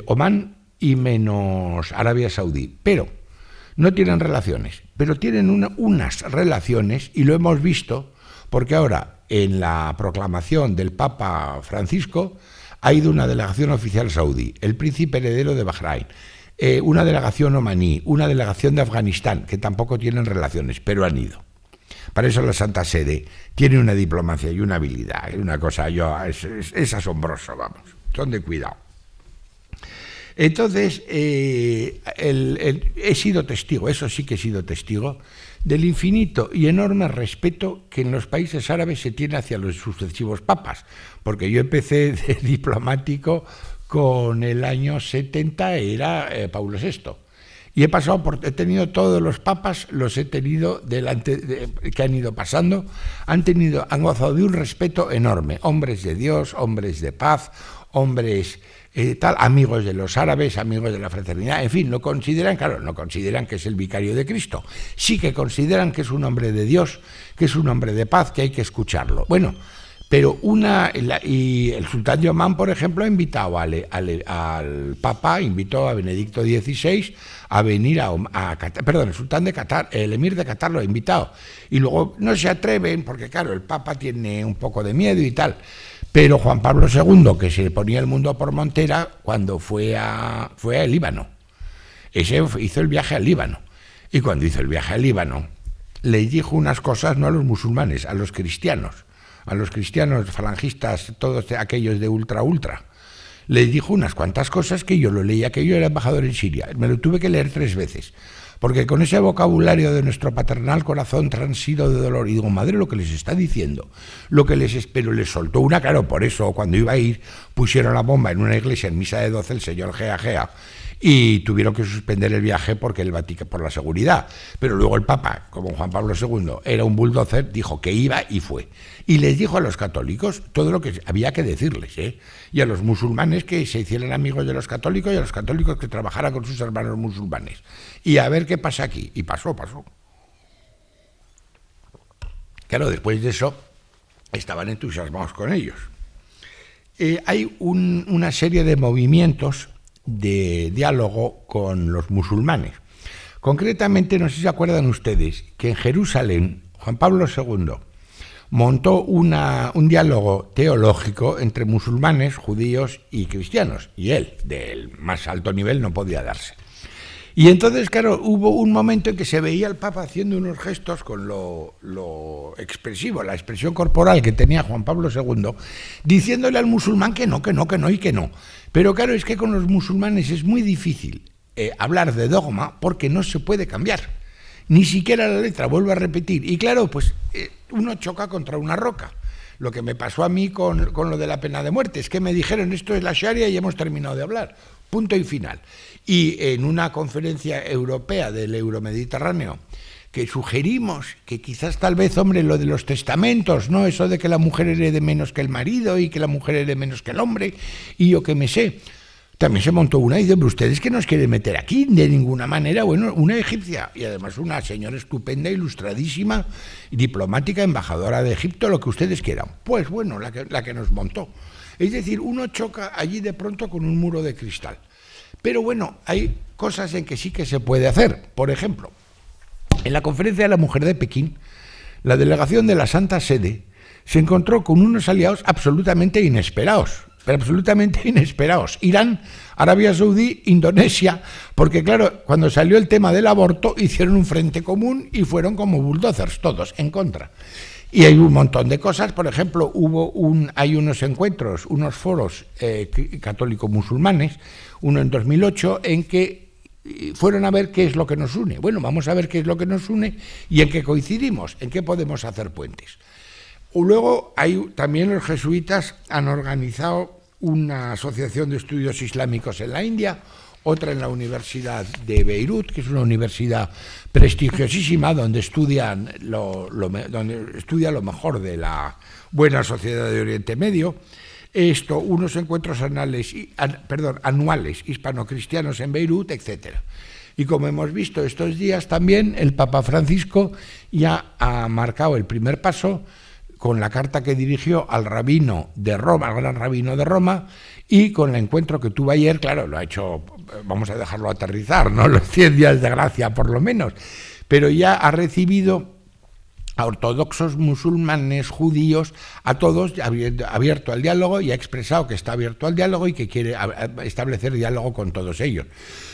Omán y menos Arabia Saudí. Pero no tienen relaciones, pero tienen unas relaciones, y lo hemos visto, porque ahora en la proclamación del Papa Francisco ha ido una delegación oficial saudí, el príncipe heredero de Bahrein, una delegación omaní, una delegación de Afganistán, que tampoco tienen relaciones, pero han ido. Para eso la Santa Sede tiene una diplomacia y una habilidad, una cosa, es asombroso, vamos, son de cuidado. Entonces, he sido testigo, eso sí que he sido testigo, del infinito y enorme respeto que en los países árabes se tiene hacia los sucesivos papas, porque yo empecé de diplomático con el año 70, era Paulo VI, y he tenido todos los papas, los he tenido que han ido pasando, han gozado de un respeto enorme, hombres de Dios, hombres de paz, hombres amigos de los árabes, amigos de la fraternidad, en fin, lo consideran, claro, no consideran que es el vicario de Cristo, sí que consideran que es un hombre de Dios, que es un hombre de paz, que hay que escucharlo. Bueno, pero y el sultán de Omán, por ejemplo, ha invitado al Papa, invitó a Benedicto XVI a venir a Qatar, perdón, el sultán de Qatar, el emir de Qatar lo ha invitado, y luego no se atreven, porque claro, el Papa tiene un poco de miedo y tal. Pero Juan Pablo II, que se ponía el mundo por montera, cuando fue al Líbano. Ese hizo el viaje al Líbano. Y cuando hizo el viaje al Líbano, le dijo unas cosas no a los musulmanes, a los cristianos falangistas, todos aquellos de ultra. Le dijo unas cuantas cosas que yo lo leía, que yo era embajador en Siria. Me lo tuve que leer 3 veces, porque con ese vocabulario de nuestro paternal corazón transido de dolor, y digo, madre, lo que les está diciendo, lo que les espero, les soltó una, claro, por eso cuando iba a ir pusieron la bomba en una iglesia en misa de 12 el señor Gea Gea, y tuvieron que suspender el viaje porque el Vaticano, por la seguridad. Pero luego el Papa, como Juan Pablo II, era un bulldozer, dijo que iba y fue. Y les dijo a los católicos todo lo que había que decirles, ¿eh? Y a los musulmanes que se hicieran amigos de los católicos y a los católicos que trabajaran con sus hermanos musulmanes. Y a ver qué pasa aquí. Y pasó. Claro, después de eso estaban entusiasmados con ellos. Hay una serie de movimientos de diálogo con los musulmanes. Concretamente, no sé si se acuerdan ustedes, que en Jerusalén Juan Pablo II montó un diálogo teológico entre musulmanes, judíos y cristianos, y él, del más alto nivel, no podía darse. Y entonces, claro, hubo un momento en que se veía al Papa haciendo unos gestos con lo expresivo, la expresión corporal que tenía Juan Pablo II, diciéndole al musulmán que no, y que no. Pero claro, es que con los musulmanes es muy difícil hablar de dogma porque no se puede cambiar. Ni siquiera la letra, vuelvo a repetir. Y claro, pues uno choca contra una roca. Lo que me pasó a mí con lo de la pena de muerte es que me dijeron esto es la Sharia y hemos terminado de hablar. Punto y final. Y en una conferencia europea del Euromediterráneo que sugerimos que quizás tal vez, hombre, lo de los testamentos, ¿no? Eso de que la mujer herede menos que el marido y que la mujer herede menos que el hombre, y yo qué me sé. También se montó una y dice, pero ustedes que nos quieren meter aquí de ninguna manera. Bueno, una egipcia y además una señora estupenda, ilustradísima, diplomática, embajadora de Egipto, lo que ustedes quieran. Pues bueno, la que nos montó. Es decir, uno choca allí de pronto con un muro de cristal. Pero bueno, hay cosas en que sí que se puede hacer. Por ejemplo, en la Conferencia de la Mujer de Pekín, la delegación de la Santa Sede se encontró con unos aliados absolutamente inesperados. Pero absolutamente inesperados. Irán, Arabia Saudí, Indonesia, porque claro, cuando salió el tema del aborto hicieron un frente común y fueron como bulldozers, todos en contra. Y hay un montón de cosas, por ejemplo, hay unos encuentros, unos foros católico-musulmanes, uno en 2008, en que fueron a ver qué es lo que nos une. Bueno, vamos a ver qué es lo que nos une y en qué coincidimos, en qué podemos hacer puentes. Luego, también los jesuitas han organizado una asociación de estudios islámicos en la India, otra en la Universidad de Beirut, que es una universidad prestigiosísima donde estudia lo mejor de la buena sociedad de Oriente Medio. Unos encuentros anuales hispano-cristianos en Beirut, etc. Y como hemos visto estos días también, el Papa Francisco ya ha marcado el primer paso con la carta que dirigió al rabino de Roma, al gran rabino de Roma, y con el encuentro que tuvo ayer, claro, lo ha hecho, vamos a dejarlo aterrizar, ¿no? Los 100 días de gracia por lo menos, pero ya ha recibido a ortodoxos, musulmanes, judíos, a todos, abierto al diálogo, y ha expresado que está abierto al diálogo y que quiere establecer diálogo con todos ellos.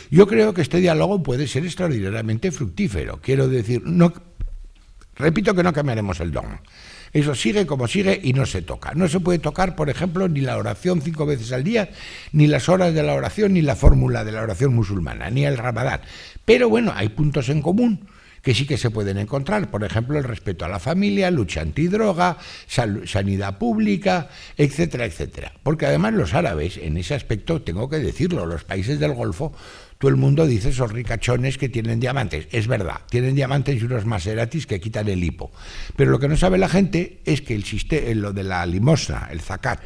Yo creo que este diálogo puede ser extraordinariamente fructífero. Quiero decir, repito que no cambiaremos el dogma. Eso sigue como sigue y no se toca. No se puede tocar, por ejemplo, ni la oración 5 veces al día, ni las horas de la oración, ni la fórmula de la oración musulmana, ni el Ramadán. Pero bueno, hay puntos en común que sí que se pueden encontrar. Por ejemplo, el respeto a la familia, lucha antidroga, sanidad pública, etcétera, etcétera. Porque además los árabes, en ese aspecto, tengo que decirlo, los países del Golfo, todo el mundo dice esos ricachones que tienen diamantes. Es verdad, tienen diamantes y unos Maseratis que quitan el hipo. Pero lo que no sabe la gente es que lo de la limosna, el zakat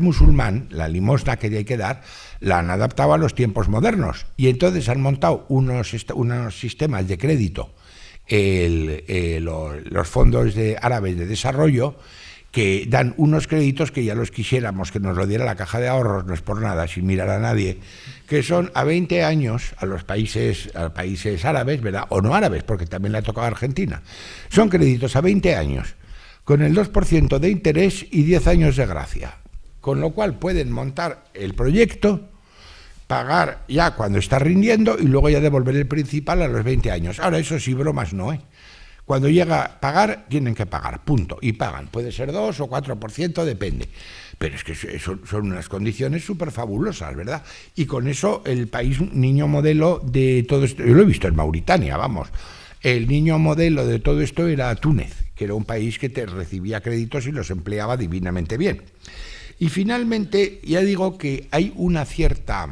musulmán, la limosna que hay que dar, la han adaptado a los tiempos modernos. Y entonces han montado unos sistemas de crédito, los fondos árabes de desarrollo, que dan unos créditos que ya los quisiéramos que nos lo diera la Caja de Ahorros, no es por nada, sin mirar a nadie, que son a 20 años a los países árabes, ¿verdad? O no árabes, porque también le ha tocado a Argentina. Son créditos a 20 años, con el 2% de interés y 10 años de gracia. Con lo cual pueden montar el proyecto, pagar ya cuando está rindiendo y luego ya devolver el principal a los 20 años. Ahora, eso sí, bromas no, ¿eh? Cuando llega a pagar, tienen que pagar, punto, y pagan. Puede ser 2 o 4%, depende. pero es que son unas condiciones súper fabulosas, ¿verdad? Y con eso el país niño modelo de todo esto, yo lo he visto en Mauritania, vamos, el niño modelo de todo esto era Túnez, que era un país que te recibía créditos y los empleaba divinamente bien. Y finalmente, ya digo que hay una cierta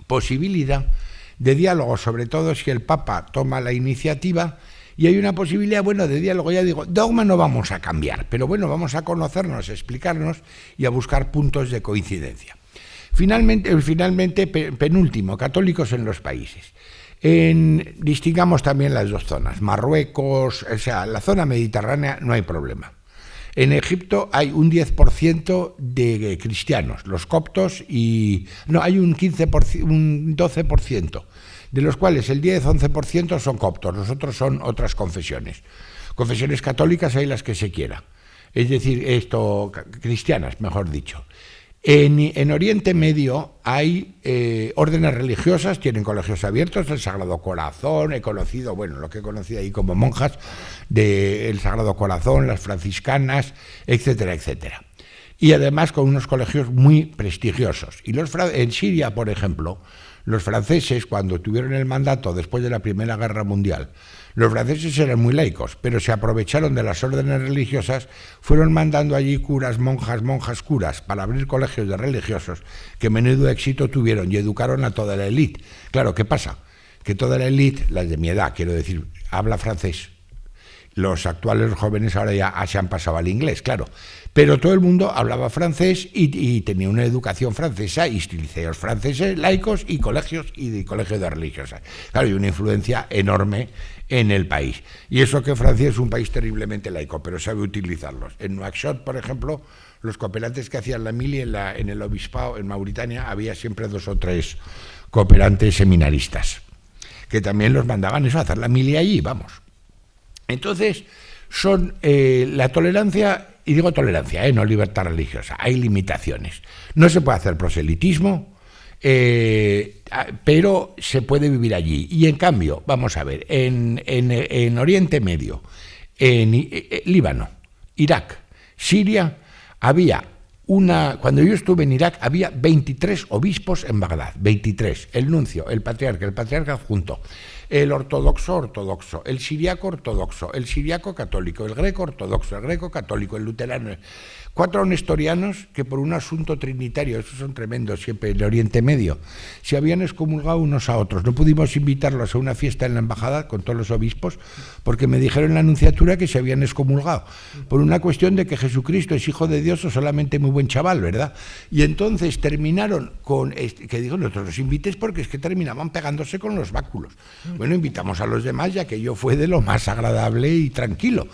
posibilidad de diálogo, sobre todo si el Papa toma la iniciativa, y hay una posibilidad, bueno, de diálogo, ya digo, dogma no vamos a cambiar, pero bueno, vamos a conocernos, a explicarnos y a buscar puntos de coincidencia. Finalmente, penúltimo, católicos en los países. Distingamos también las dos zonas, Marruecos, o sea, la zona mediterránea no hay problema. En Egipto hay un 10% de cristianos, los coptos, y no, hay un 12%, de los cuales el 10-11% son coptos, los otros son otras confesiones. Confesiones católicas hay las que se quiera, es decir, cristianas, mejor dicho. En Oriente Medio hay órdenes religiosas, tienen colegios abiertos, el Sagrado Corazón, he conocido, bueno, lo que he conocido ahí como monjas del Sagrado Corazón, las franciscanas, etcétera, etcétera. Y además con unos colegios muy prestigiosos. Y en Siria, por ejemplo, los franceses, cuando tuvieron el mandato después de la Primera Guerra Mundial, los franceses eran muy laicos, pero se aprovecharon de las órdenes religiosas, fueron mandando allí curas, monjas, curas, para abrir colegios de religiosos, que menudo éxito tuvieron y educaron a toda la élite. Claro, ¿qué pasa? Que toda la élite, las de mi edad, quiero decir, habla francés. Los actuales jóvenes ahora ya se han pasado al inglés, claro. Pero todo el mundo hablaba francés y tenía una educación francesa, y liceos franceses, laicos y colegios de religiosas. Claro, y una influencia enorme en el país. Y eso que Francia es un país terriblemente laico, pero sabe utilizarlos. En Nouakchott, por ejemplo, los cooperantes que hacían la mili en el obispado, en Mauritania, había siempre 2 o 3 cooperantes seminaristas, que también los mandaban a hacer la mili allí, vamos. Entonces, son la tolerancia, y digo tolerancia, no libertad religiosa, hay limitaciones. No se puede hacer proselitismo, pero se puede vivir allí. Y en cambio, vamos a ver, en Oriente Medio, en Líbano, Irak, Siria, cuando yo estuve en Irak, había 23 obispos en Bagdad, 23, el nuncio, el patriarca adjunto, el ortodoxo, el siriaco ortodoxo, el siriaco católico, el greco ortodoxo, el greco católico, el luterano. 4 nestorianos que por un asunto trinitario, esos son tremendos siempre en el Oriente Medio, se habían excomulgado unos a otros. No pudimos invitarlos a una fiesta en la embajada con todos los obispos porque me dijeron en la nunciatura que se habían excomulgado por una cuestión de que Jesucristo es hijo de Dios o solamente muy buen chaval, ¿verdad? Y entonces terminaron con, que digo, nosotros los invites porque es que terminaban pegándose con los báculos. Bueno, invitamos a los demás, ya que yo fue de lo más agradable y tranquilo.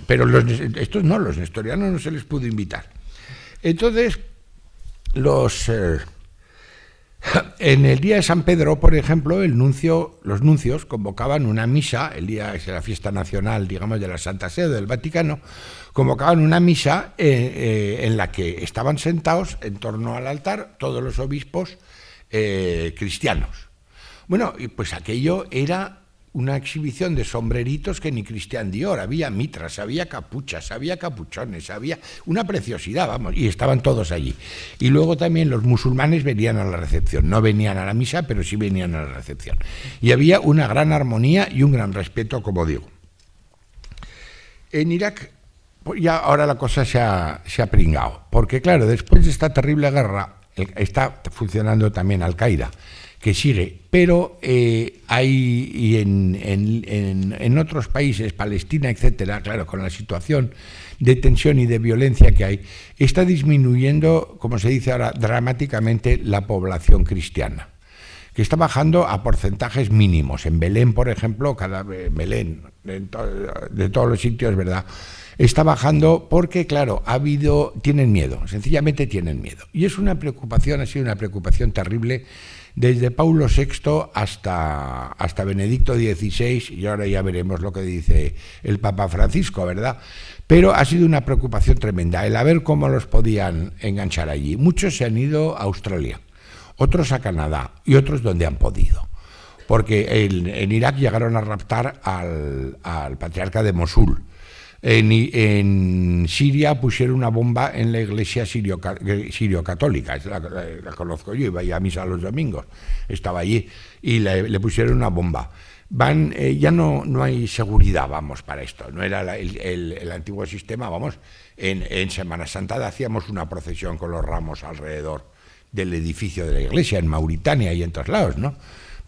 Pero estos no, los nestorianos no se les pudo invitar. Entonces, en el día de San Pedro, por ejemplo, los nuncios convocaban una misa, el día de la fiesta nacional, digamos, de la Santa Sede del Vaticano, convocaban una misa en la que estaban sentados en torno al altar todos los obispos cristianos. Bueno, y pues aquello era una exhibición de sombreritos que ni Christian Dior, había mitras, había capuchas, había capuchones, había una preciosidad, vamos, y estaban todos allí. Y luego también los musulmanes venían a la recepción, no venían a la misa, pero sí venían a la recepción. Y había una gran armonía y un gran respeto, como digo. En Irak, pues ya ahora la cosa se ha pringado, porque claro, después de esta terrible guerra, está funcionando también Al-Qaeda, que sigue, pero hay en otros países, Palestina, etcétera, claro, con la situación de tensión y de violencia que hay, está disminuyendo, como se dice ahora, dramáticamente la población cristiana, que está bajando a porcentajes mínimos. En Belén, por ejemplo, Belén, de todos los sitios, ¿verdad?, está bajando porque, claro, tienen miedo, sencillamente tienen miedo. Y es una preocupación, ha sido una preocupación terrible desde Paulo VI hasta Benedicto XVI, y ahora ya veremos lo que dice el Papa Francisco, ¿verdad? Pero ha sido una preocupación tremenda el ver cómo los podían enganchar allí. Muchos se han ido a Australia, otros a Canadá y otros donde han podido. Porque en Irak llegaron a raptar al patriarca de Mosul. En Siria pusieron una bomba en la iglesia sirio-católica, la conozco yo, iba a misa los domingos, estaba allí, y le pusieron una bomba. Ya no hay seguridad, vamos, para esto. No era el antiguo sistema, vamos. En Semana Santa hacíamos una procesión con los ramos alrededor del edificio de la iglesia, en Mauritania y en todos lados, ¿no?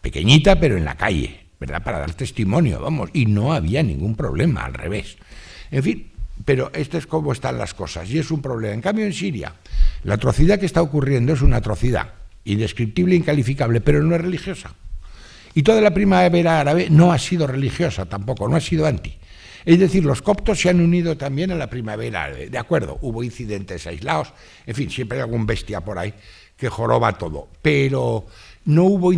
Pequeñita, pero en la calle, ¿verdad? Para dar testimonio, vamos. Y no había ningún problema, al revés. En fin, pero esto es cómo están las cosas, y es un problema. En cambio, en Siria, la atrocidad que está ocurriendo es una atrocidad indescriptible, incalificable, pero no es religiosa. Y toda la primavera árabe no ha sido religiosa tampoco, no ha sido anti. Es decir, los coptos se han unido también a la primavera árabe. De acuerdo, hubo incidentes aislados, en fin, siempre hay algún bestia por ahí que joroba todo, pero no hubo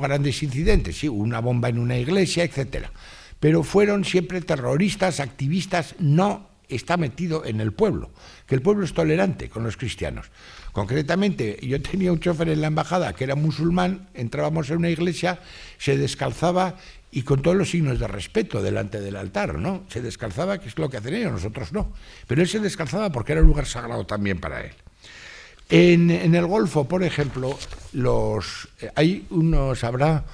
grandes incidentes, sí, hubo una bomba en una iglesia, etcétera. Pero fueron siempre terroristas, activistas, no está metido en el pueblo, que el pueblo es tolerante con los cristianos. Concretamente, yo tenía un chofer en la embajada que era musulmán, entrábamos en una iglesia, se descalzaba y con todos los signos de respeto delante del altar, ¿no? Se descalzaba, que es lo que hacen ellos, nosotros no. Pero él se descalzaba porque era un lugar sagrado también para él. En el Golfo, por ejemplo, hay unos, habrá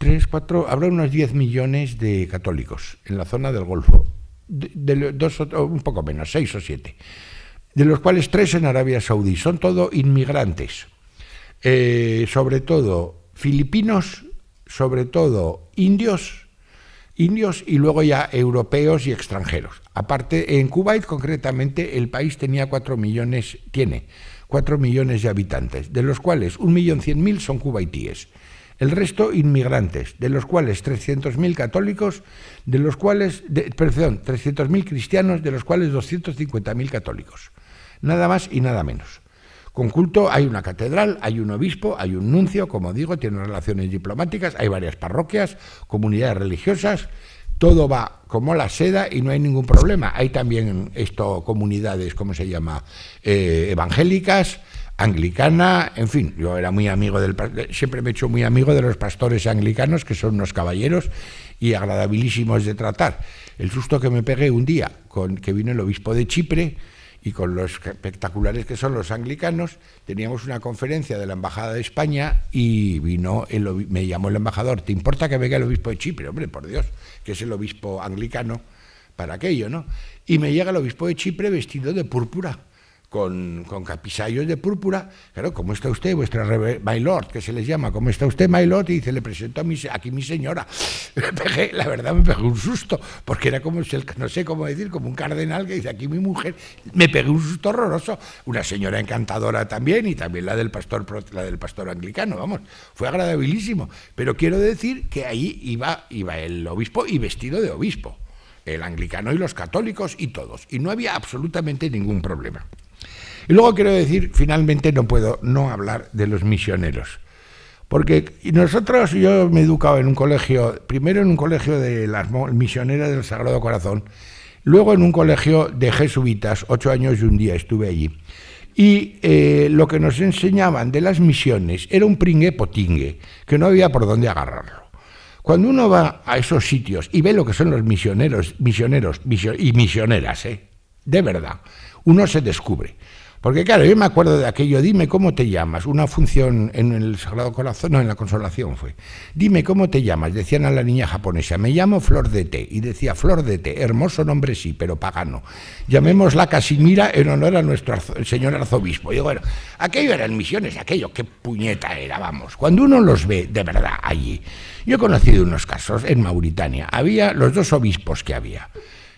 unos 10 millones de católicos en la zona del Golfo, un poco menos, 6 o 7, de los cuales 3 en Arabia Saudí. Son todo inmigrantes, sobre todo filipinos, sobre todo indios y luego ya europeos y extranjeros. Aparte, en Kuwait concretamente, el país tiene 4 millones de habitantes, de los cuales 1.100.000 son kuwaitíes. El resto inmigrantes, de los cuales 300.000 católicos, 300.000 cristianos, de los cuales 250.000 católicos. Nada más y nada menos. Con culto hay una catedral, hay un obispo, hay un nuncio, como digo, tiene relaciones diplomáticas, hay varias parroquias, comunidades religiosas, todo va como la seda y no hay ningún problema. Hay también comunidades, ¿cómo se llama?, evangélicas, anglicana, en fin, yo era muy amigo siempre me he hecho muy amigo de los pastores anglicanos, que son unos caballeros y agradabilísimos de tratar. El susto que me pegué un día que vino el obispo de Chipre, y con los espectaculares que son los anglicanos, teníamos una conferencia de la Embajada de España y me llamó el embajador: ¿te importa que venga el obispo de Chipre? Hombre, por Dios, que es el obispo anglicano para aquello, ¿no? Y me llega el obispo de Chipre vestido de púrpura, con capisallos de púrpura. Claro, ¿cómo está usted, vuestra my lord, que se les llama? ¿Cómo está usted, my lord? Y dice: le presento aquí mi señora. La verdad me pegué un susto, porque era como, no sé cómo decir, como un cardenal que dice: aquí mi mujer. Me pegué un susto horroroso. Una señora encantadora también, y también la del pastor anglicano, vamos, fue agradabilísimo. Pero quiero decir que ahí iba el obispo y vestido de obispo, el anglicano y los católicos y todos, y no había absolutamente ningún problema. Y luego quiero decir, finalmente no puedo no hablar de los misioneros, porque yo me he educado en un colegio, primero en un colegio de las misioneras del Sagrado Corazón, luego en un colegio de jesuitas, 8 años y un día estuve allí, y lo que nos enseñaban de las misiones era un pringue-potingue, que no había por dónde agarrarlo. Cuando uno va a esos sitios y ve lo que son los misioneros y misioneras, de verdad, uno se descubre. Porque claro, yo me acuerdo de aquello: dime cómo te llamas, una función en el Sagrado Corazón, no, en la Consolación fue. Dime cómo te llamas, decían a la niña japonesa: me llamo Flor de Té, y decía: Flor de Té, hermoso nombre sí, pero pagano. Llamémosla Casimira en honor a nuestro señor arzobispo. Y digo, bueno, aquello eran misiones, aquello, qué puñeta era, vamos. Cuando uno los ve de verdad allí, yo he conocido unos casos en Mauritania, había los 2 obispos que había.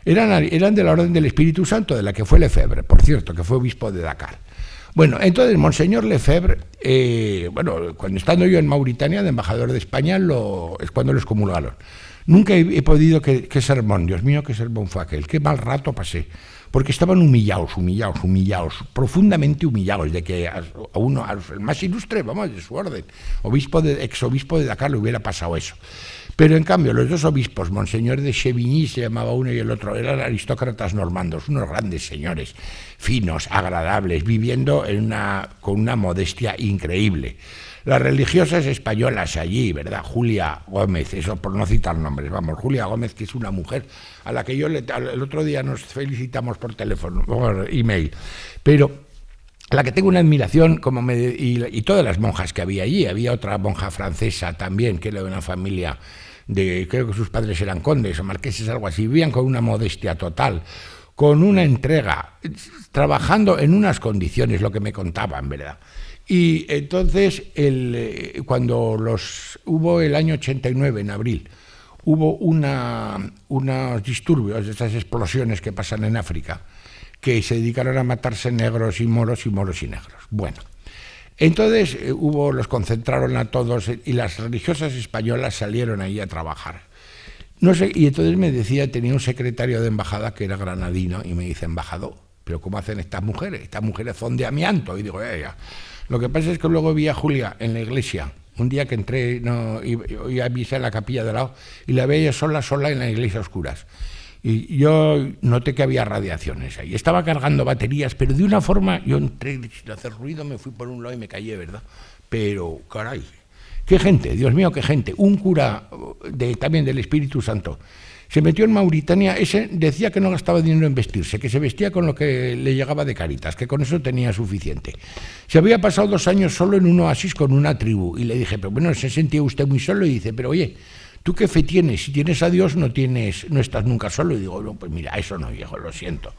Eran de la Orden del Espíritu Santo, de la que fue Lefebvre, por cierto, que fue obispo de Dakar. Bueno, entonces Monseñor Lefebvre, cuando estando yo en Mauritania, de embajador de España, es cuando lo excomulgaron. Nunca he podido, qué sermón, Dios mío, qué sermón fue aquel, qué mal rato pasé, porque estaban humillados, profundamente humillados, de que al más ilustre, vamos, de su orden, exobispo de Dakar, le hubiera pasado eso. Pero en cambio los 2 obispos, Monseñor de Chevigny se llamaba uno y el otro, eran aristócratas normandos, unos grandes señores, finos, agradables, viviendo con una modestia increíble. las religiosas españolas allí, ¿verdad? Julia Gómez, eso por no citar nombres, vamos, Julia Gómez, que es una mujer a la que el otro día nos felicitamos por teléfono, por email, pero a la que tengo una admiración, y todas las monjas que había allí. Había otra monja francesa también, que era de una familia creo que sus padres eran condes o marqueses, algo así, vivían con una modestia total, con una entrega, trabajando en unas condiciones, lo que me contaban, ¿verdad? Y entonces, cuando hubo el año 89, en abril, hubo unos disturbios, estas explosiones que pasan en África, que se dedicaron a matarse negros y moros y negros. Bueno, entonces los concentraron a todos y las religiosas españolas salieron ahí a trabajar. No sé, y entonces me decía, tenía un secretario de embajada que era granadino y me dice, embajador, ¿pero cómo hacen estas mujeres? Estas mujeres son de amianto. Y digo, ya. Lo que pasa es que luego vi a Julia en la iglesia, un día que entré, y a misa en la capilla de lado, y la veía sola en la iglesia a oscuras. Y yo noté que había radiaciones ahí. Estaba cargando baterías, pero de una forma, yo entré sin hacer ruido, me fui por un lado y me callé, ¿verdad? Pero, caray, qué gente, Dios mío, qué gente. Un cura también del Espíritu Santo se metió en Mauritania, ese decía que no gastaba dinero en vestirse, que se vestía con lo que le llegaba de Cáritas, que con eso tenía suficiente. Se había pasado 2 años solo en un oasis con una tribu, y le dije, pero bueno, ¿se sentía usted muy solo? Y dice, pero oye, ¿tú qué fe tienes? Si tienes a Dios no estás nunca solo. Y digo, no, pues mira, eso no, viejo, lo siento.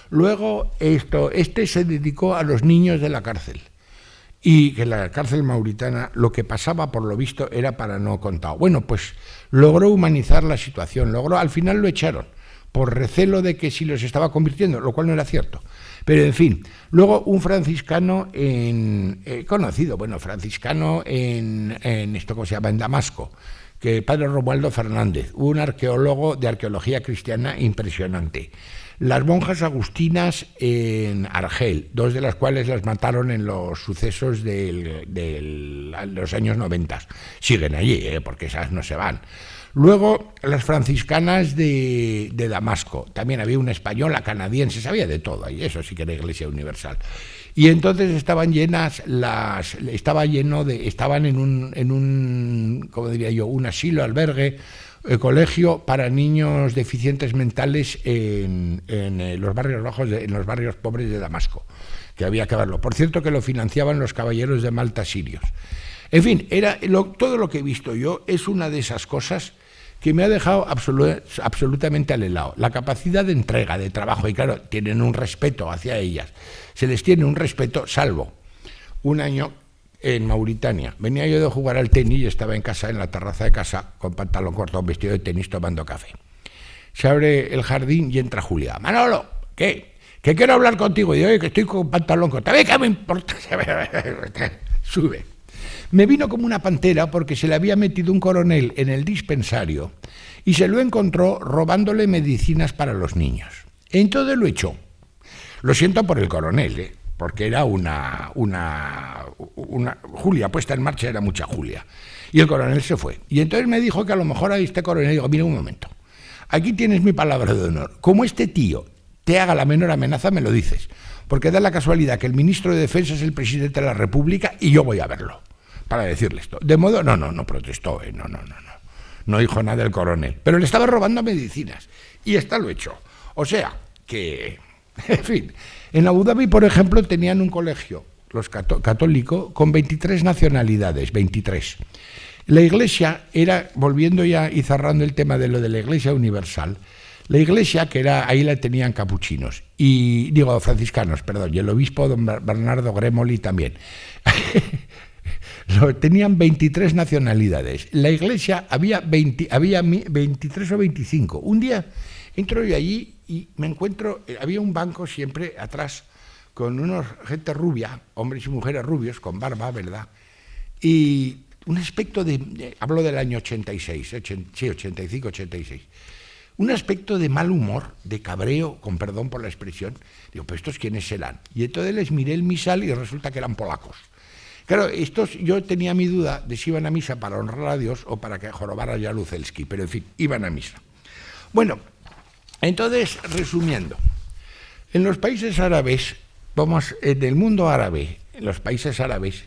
Luego, se dedicó a los niños de la cárcel. Y que la cárcel mauritana, lo que pasaba, por lo visto, era para no contar. Bueno, pues logró humanizar la situación, al final lo echaron, por recelo de que si los estaba convirtiendo, lo cual no era cierto. Pero, en fin, luego un franciscano conocido, franciscano en esto, ¿cómo se llama?, en Damasco, que padre Romualdo Fernández, un arqueólogo de arqueología cristiana impresionante. Las monjas agustinas en Argel, 2 de las cuales las mataron en los sucesos de los años 90. Siguen allí, porque esas no se van. Luego, las franciscanas de Damasco. También había una española, canadiense, sabía de todo, y eso sí que era Iglesia Universal. Y entonces estaban en un, ¿cómo diría yo?, un asilo, albergue, colegio para niños deficientes mentales en los barrios bajos, en los barrios pobres de Damasco, que había que verlo. Por cierto, que lo financiaban los caballeros de Malta sirios. En fin, todo lo que he visto yo es una de esas cosas que me ha dejado absolutamente al helado. La capacidad de entrega, de trabajo, y claro, tienen un respeto hacia ellas. Se les tiene un respeto, salvo un año en Mauritania. Venía yo de jugar al tenis y estaba en casa, en la terraza de casa, con pantalón corto, un vestido de tenis, tomando café. Se abre el jardín y entra Julia. Manolo, ¿qué? Que quiero hablar contigo. Y digo, oye, que estoy con pantalón corto. ¿Sabes qué me importa? Sube. Me vino como una pantera porque se le había metido un coronel en el dispensario y se lo encontró robándole medicinas para los niños. Entonces lo echó. Lo siento por el coronel, porque era una Julia puesta en marcha, era mucha Julia. Y el coronel se fue. Y entonces me dijo que a lo mejor a este coronel, digo, mira un momento, aquí tienes mi palabra de honor. Como este tío te haga la menor amenaza, me lo dices. Porque da la casualidad que el ministro de Defensa es el presidente de la República y yo voy a verlo, para decirle esto. De modo, no protestó, no dijo nada el coronel. Pero le estaba robando medicinas. Y está lo hecho. O sea, que, en fin, en Abu Dhabi, por ejemplo, tenían un colegio, los católico, con 23 nacionalidades, 23. La Iglesia era, volviendo ya y cerrando el tema de lo de la Iglesia Universal, la Iglesia, que era, ahí la tenían capuchinos, franciscanos, perdón, y el obispo don Bernardo Gremoli también. Tenían 23 nacionalidades. La Iglesia había 23 o 25. Un día entro yo allí y me encuentro, había un banco siempre atrás con gente rubia, hombres y mujeres rubios, con barba, ¿verdad? Y un aspecto hablo del año 86, 85, 86. Un aspecto de mal humor, de cabreo, con perdón por la expresión. Digo, ¿pero estos quiénes serán? Y entonces les miré el misal y resulta que eran polacos. Claro, yo tenía mi duda de si iban a misa para honrar a Dios o para que jorobara a Jaruzelski, pero en fin, iban a misa. Bueno, entonces, resumiendo, en los países árabes, en el mundo árabe, en los países árabes,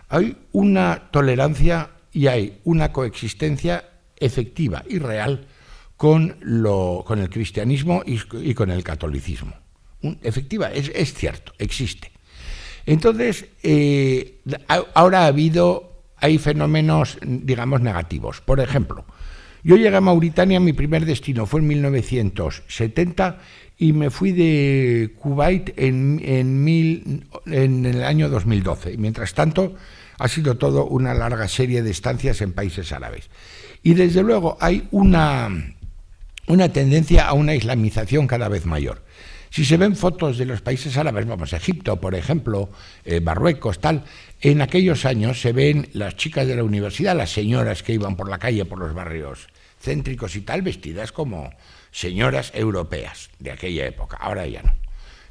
hay una tolerancia y hay una coexistencia efectiva y real con el cristianismo y con el catolicismo. Efectiva, es cierto, existe. Entonces, ahora hay fenómenos, digamos, negativos. Por ejemplo, yo llegué a Mauritania, mi primer destino fue en 1970 y me fui de Kuwait en el año 2012. Y mientras tanto, ha sido todo una larga serie de estancias en países árabes. Y desde luego hay una tendencia a una islamización cada vez mayor. Si se ven fotos de los países árabes, vamos, Egipto, por ejemplo, Marruecos, tal, en aquellos años se ven las chicas de la universidad, las señoras que iban por la calle, por los barrios céntricos y tal, vestidas como señoras europeas de aquella época. Ahora ya no.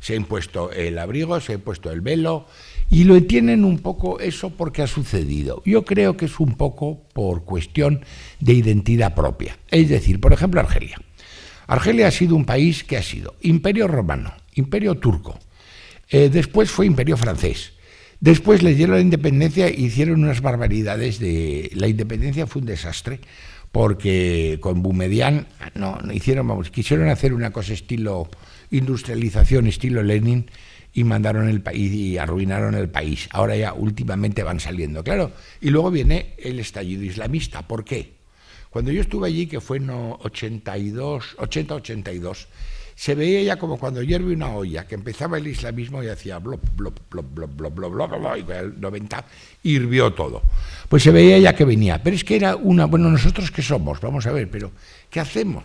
Se ha impuesto el abrigo, se ha impuesto el velo, y lo entienden un poco eso porque ha sucedido. Yo creo que es un poco por cuestión de identidad propia. Es decir, por ejemplo, Argelia. Argelia ha sido un país que ha sido imperio romano, imperio turco, después fue imperio francés, después les dieron la independencia e hicieron unas barbaridades. La independencia fue un desastre porque con Boumediene quisieron hacer una cosa estilo industrialización, estilo Lenin, y mandaron el país y arruinaron el país. Ahora ya últimamente van saliendo, claro. Y luego viene el estallido islamista. ¿Por qué? Cuando yo estuve allí, que fue en 80-82, se veía ya como cuando hierve una olla, que empezaba el islamismo y hacía blop, blop, blop, blop, blop, blop, blop, blop, y el 90 hirvió todo. Pues se veía ya que venía. Pero es que era bueno, ¿nosotros qué somos? Vamos a ver, pero ¿qué hacemos?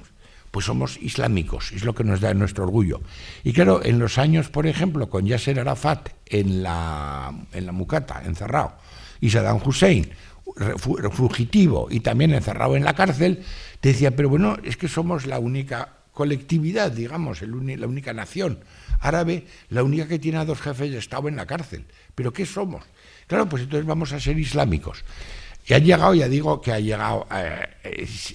Pues somos islámicos, es lo que nos da nuestro orgullo. Y claro, en los años, por ejemplo, con Yasser Arafat en la Mucata, encerrado, y Saddam Hussein, fugitivo y también encerrado en la cárcel, te decía, pero bueno, es que somos la única colectividad, digamos, la única nación árabe, la única que tiene a 2 jefes de Estado en la cárcel. ¿Pero qué somos? Claro, pues entonces vamos a ser islámicos. Y han llegado, ya digo, que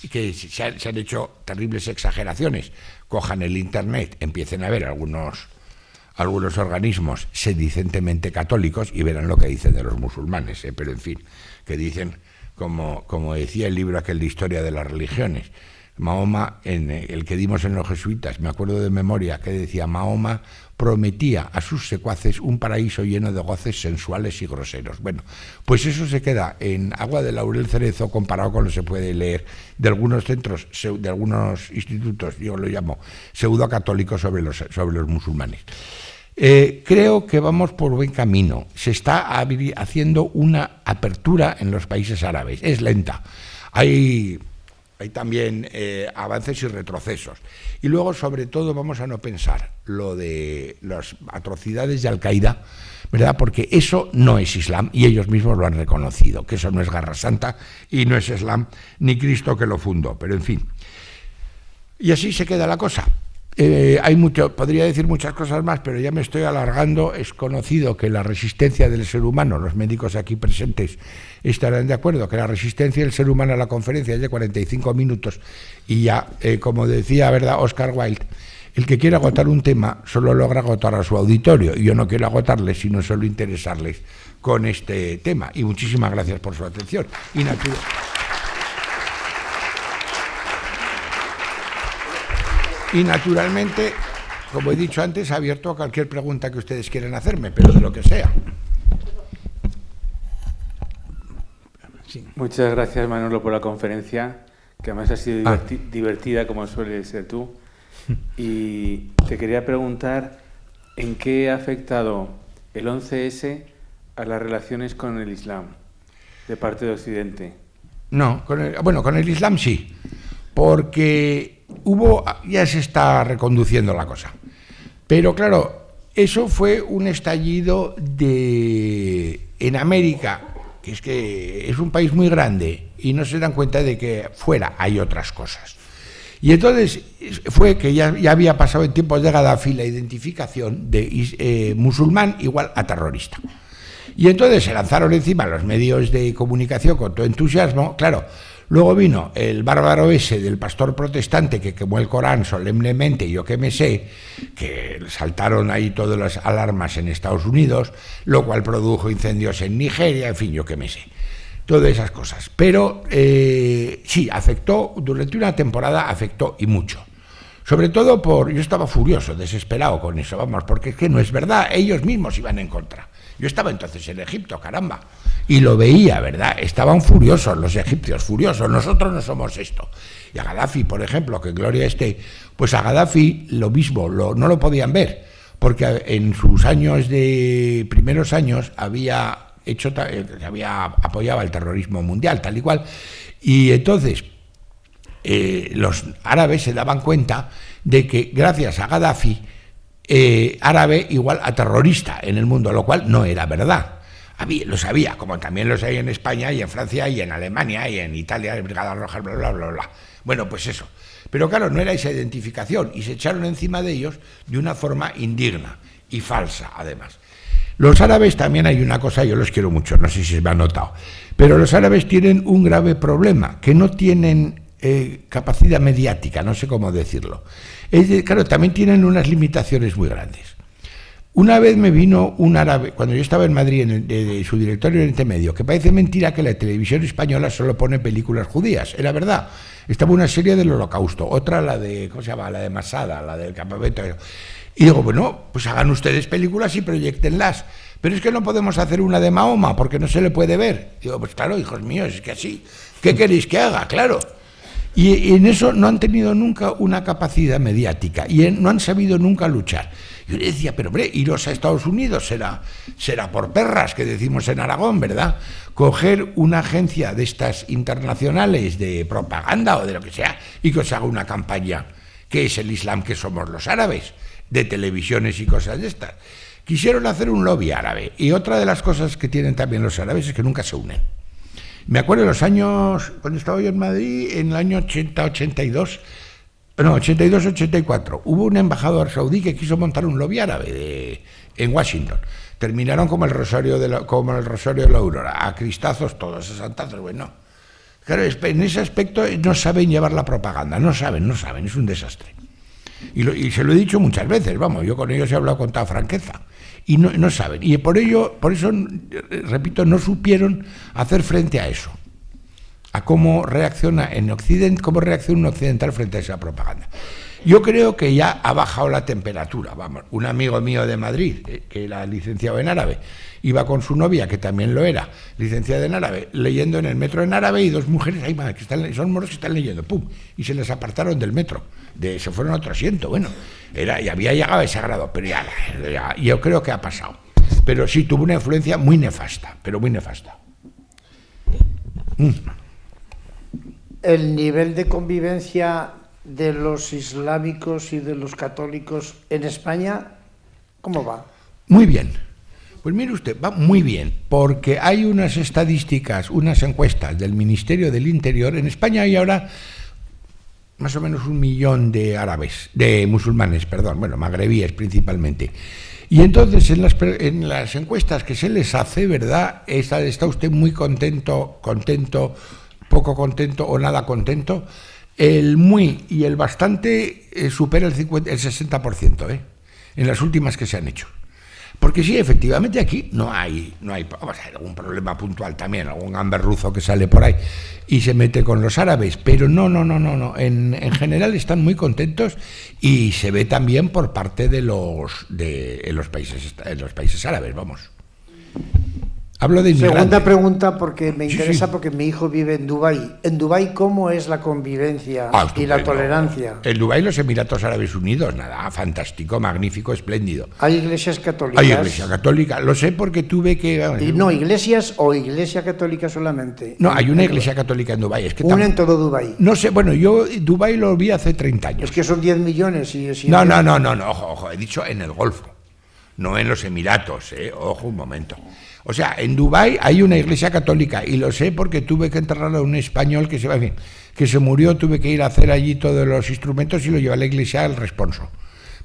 que se han hecho terribles exageraciones. Cojan el Internet, empiecen a ver algunos organismos sedicentemente católicos y verán lo que dicen de los musulmanes, pero en fin, que dicen, como decía el libro aquel de Historia de las Religiones, Mahoma, el que dimos en los jesuitas, me acuerdo de memoria, que decía, Mahoma prometía a sus secuaces un paraíso lleno de goces sensuales y groseros. Bueno, pues eso se queda en agua de laurel cerezo comparado con lo que se puede leer de algunos centros, de algunos institutos, yo lo llamo pseudo-católicos sobre los musulmanes. Creo que vamos por buen camino. Se está haciendo una apertura en los países árabes. Es lenta. Hay también avances y retrocesos. Y luego, sobre todo, vamos a no pensar lo de las atrocidades de Al-Qaeda, ¿verdad? Porque eso no es Islam y ellos mismos lo han reconocido, que eso no es Guerra Santa y no es Islam ni Cristo que lo fundó. Pero, en fin. Y así se queda la cosa. Podría decir muchas cosas más, pero ya me estoy alargando. Es conocido que la resistencia del ser humano, los médicos aquí presentes estarán de acuerdo, que la resistencia del ser humano a la conferencia es de 45 minutos y ya, como decía, ¿verdad?, Oscar Wilde, el que quiere agotar un tema solo logra agotar a su auditorio, y yo no quiero agotarles, sino solo interesarles con este tema. Y muchísimas gracias por su atención. Y naturalmente, como he dicho antes, abierto a cualquier pregunta que ustedes quieran hacerme, pero de lo que sea. Sí. Muchas gracias, Manolo, por la conferencia, que además ha sido divertida, como suele ser tú. Y te quería preguntar, ¿en qué ha afectado el 11S a las relaciones con el Islam, de parte de Occidente? No, con el Islam sí, porque ya se está reconduciendo la cosa. Pero claro, eso fue un estallido en América, que es un país muy grande y no se dan cuenta de que fuera hay otras cosas. Y entonces fue que ya había pasado en tiempos de Gaddafi la identificación de musulmán igual a terrorista. Y entonces se lanzaron encima los medios de comunicación con todo entusiasmo. Claro, Luego vino el bárbaro ese del pastor protestante que quemó el Corán solemnemente, yo qué me sé, que saltaron ahí todas las alarmas en Estados Unidos, lo cual produjo incendios en Nigeria, en fin, yo qué me sé. Todas esas cosas. Pero sí, afectó, durante una temporada afectó y mucho. Sobre todo yo estaba furioso, desesperado con eso, vamos, porque es que no es verdad, ellos mismos iban en contra. Yo estaba entonces en Egipto, caramba, y lo veía, ¿verdad? Estaban furiosos los egipcios, furiosos, nosotros no somos esto. Y a Gaddafi, por ejemplo, que gloria esté, pues a Gaddafi lo mismo, no lo podían ver, porque en sus primeros años había apoyado el terrorismo mundial, tal y cual, y entonces los árabes se daban cuenta de que gracias a Gaddafi, árabe igual a terrorista en el mundo, lo cual no era verdad. Los había, como también los hay en España y en Francia y en Alemania y en Italia, Brigadas Rojas, bla, bla, bla, bla. Bueno, pues eso. Pero claro, no era esa identificación y se echaron encima de ellos de una forma indigna y falsa, además. Los árabes también hay una cosa, yo los quiero mucho, no sé si se me ha notado, pero los árabes tienen un grave problema, que no tienen capacidad mediática, no sé cómo decirlo. Claro, también tienen unas limitaciones muy grandes. Una vez me vino un árabe, cuando yo estaba en Madrid, de su directorio de Oriente Medio, que parece mentira que la televisión española solo pone películas judías, era verdad. Estaba una serie del Holocausto, otra la de, ¿cómo se llama?, la de Masada, la del campamento. Y digo, bueno, pues hagan ustedes películas y proyectenlas. Pero es que no podemos hacer una de Mahoma porque no se le puede ver. Digo, pues claro, hijos míos, es que así. ¿Qué queréis que haga? Claro. Y en eso no han tenido nunca una capacidad mediática y no han sabido nunca luchar. Yo le decía, pero hombre, iros a Estados Unidos será por perras, que decimos en Aragón, ¿verdad? Coger una agencia de estas internacionales de propaganda o de lo que sea y que os haga una campaña, que es el Islam que somos los árabes, de televisiones y cosas de estas. Quisieron hacer un lobby árabe y otra de las cosas que tienen también los árabes es que nunca se unen. Me acuerdo de los años, cuando estaba yo en Madrid, en el año 82-84, hubo un embajador saudí que quiso montar un lobby árabe en Washington. Terminaron como el Rosario de la Aurora, a cristazos todos, a santazos, bueno. Claro, en ese aspecto no saben llevar la propaganda, no saben, es un desastre. Y se lo he dicho muchas veces, vamos, yo con ellos he hablado con toda franqueza. Y no saben, y por eso, repito, no supieron hacer frente a eso, a cómo reacciona un occidental frente a esa propaganda. Yo creo que ya ha bajado la temperatura, vamos. Un amigo mío de Madrid, que era licenciado en árabe, iba con su novia, que también lo era, licenciada en árabe, leyendo en el metro en árabe, y dos mujeres, ahí son moros que están leyendo, pum, y se les apartaron del metro, se fueron a otro asiento, bueno, y había llegado a ese grado, pero ya yo creo que ha pasado. Pero sí, tuvo una influencia muy nefasta, pero muy nefasta. El nivel de convivencia de los islámicos y de los católicos en España, ¿cómo va? Muy bien. Pues mire usted, va muy bien, porque hay unas estadísticas, unas encuestas del Ministerio del Interior. En España hay ahora más o menos 1 millón de musulmanes, bueno, magrebíes principalmente. Y entonces en las encuestas que se les hace, ¿verdad?, está usted muy contento, poco contento o nada contento. El muy y el bastante supera el 60%, en las últimas que se han hecho. Porque sí, efectivamente aquí no hay algún problema puntual también, algún gamberruzo que sale por ahí y se mete con los árabes, pero no. En general están muy contentos y se ve también por parte de los países árabes, vamos. Hablo de inmigrantes. Segunda pregunta, porque me interesa, sí. Porque mi hijo vive en Dubái. ¿En Dubái cómo es la convivencia y la tolerancia? En Dubái, los Emiratos Árabes Unidos, nada, fantástico, magnífico, espléndido. ¿Hay iglesias católicas? Hay iglesia católica, lo sé porque tuve que... No, ¿iglesias o iglesia católica solamente? No, hay una iglesia católica en Dubái. Es que ¿una en todo Dubái? No sé, bueno, yo Dubái lo vi hace 30 años. Es que son 10 millones y... No, ojo, he dicho en el Golfo, no en los Emiratos, ojo un momento. O sea, en Dubái hay una iglesia católica y lo sé porque tuve que enterrar a un español que se murió, tuve que ir a hacer allí todos los instrumentos y lo llevé a la iglesia al responso.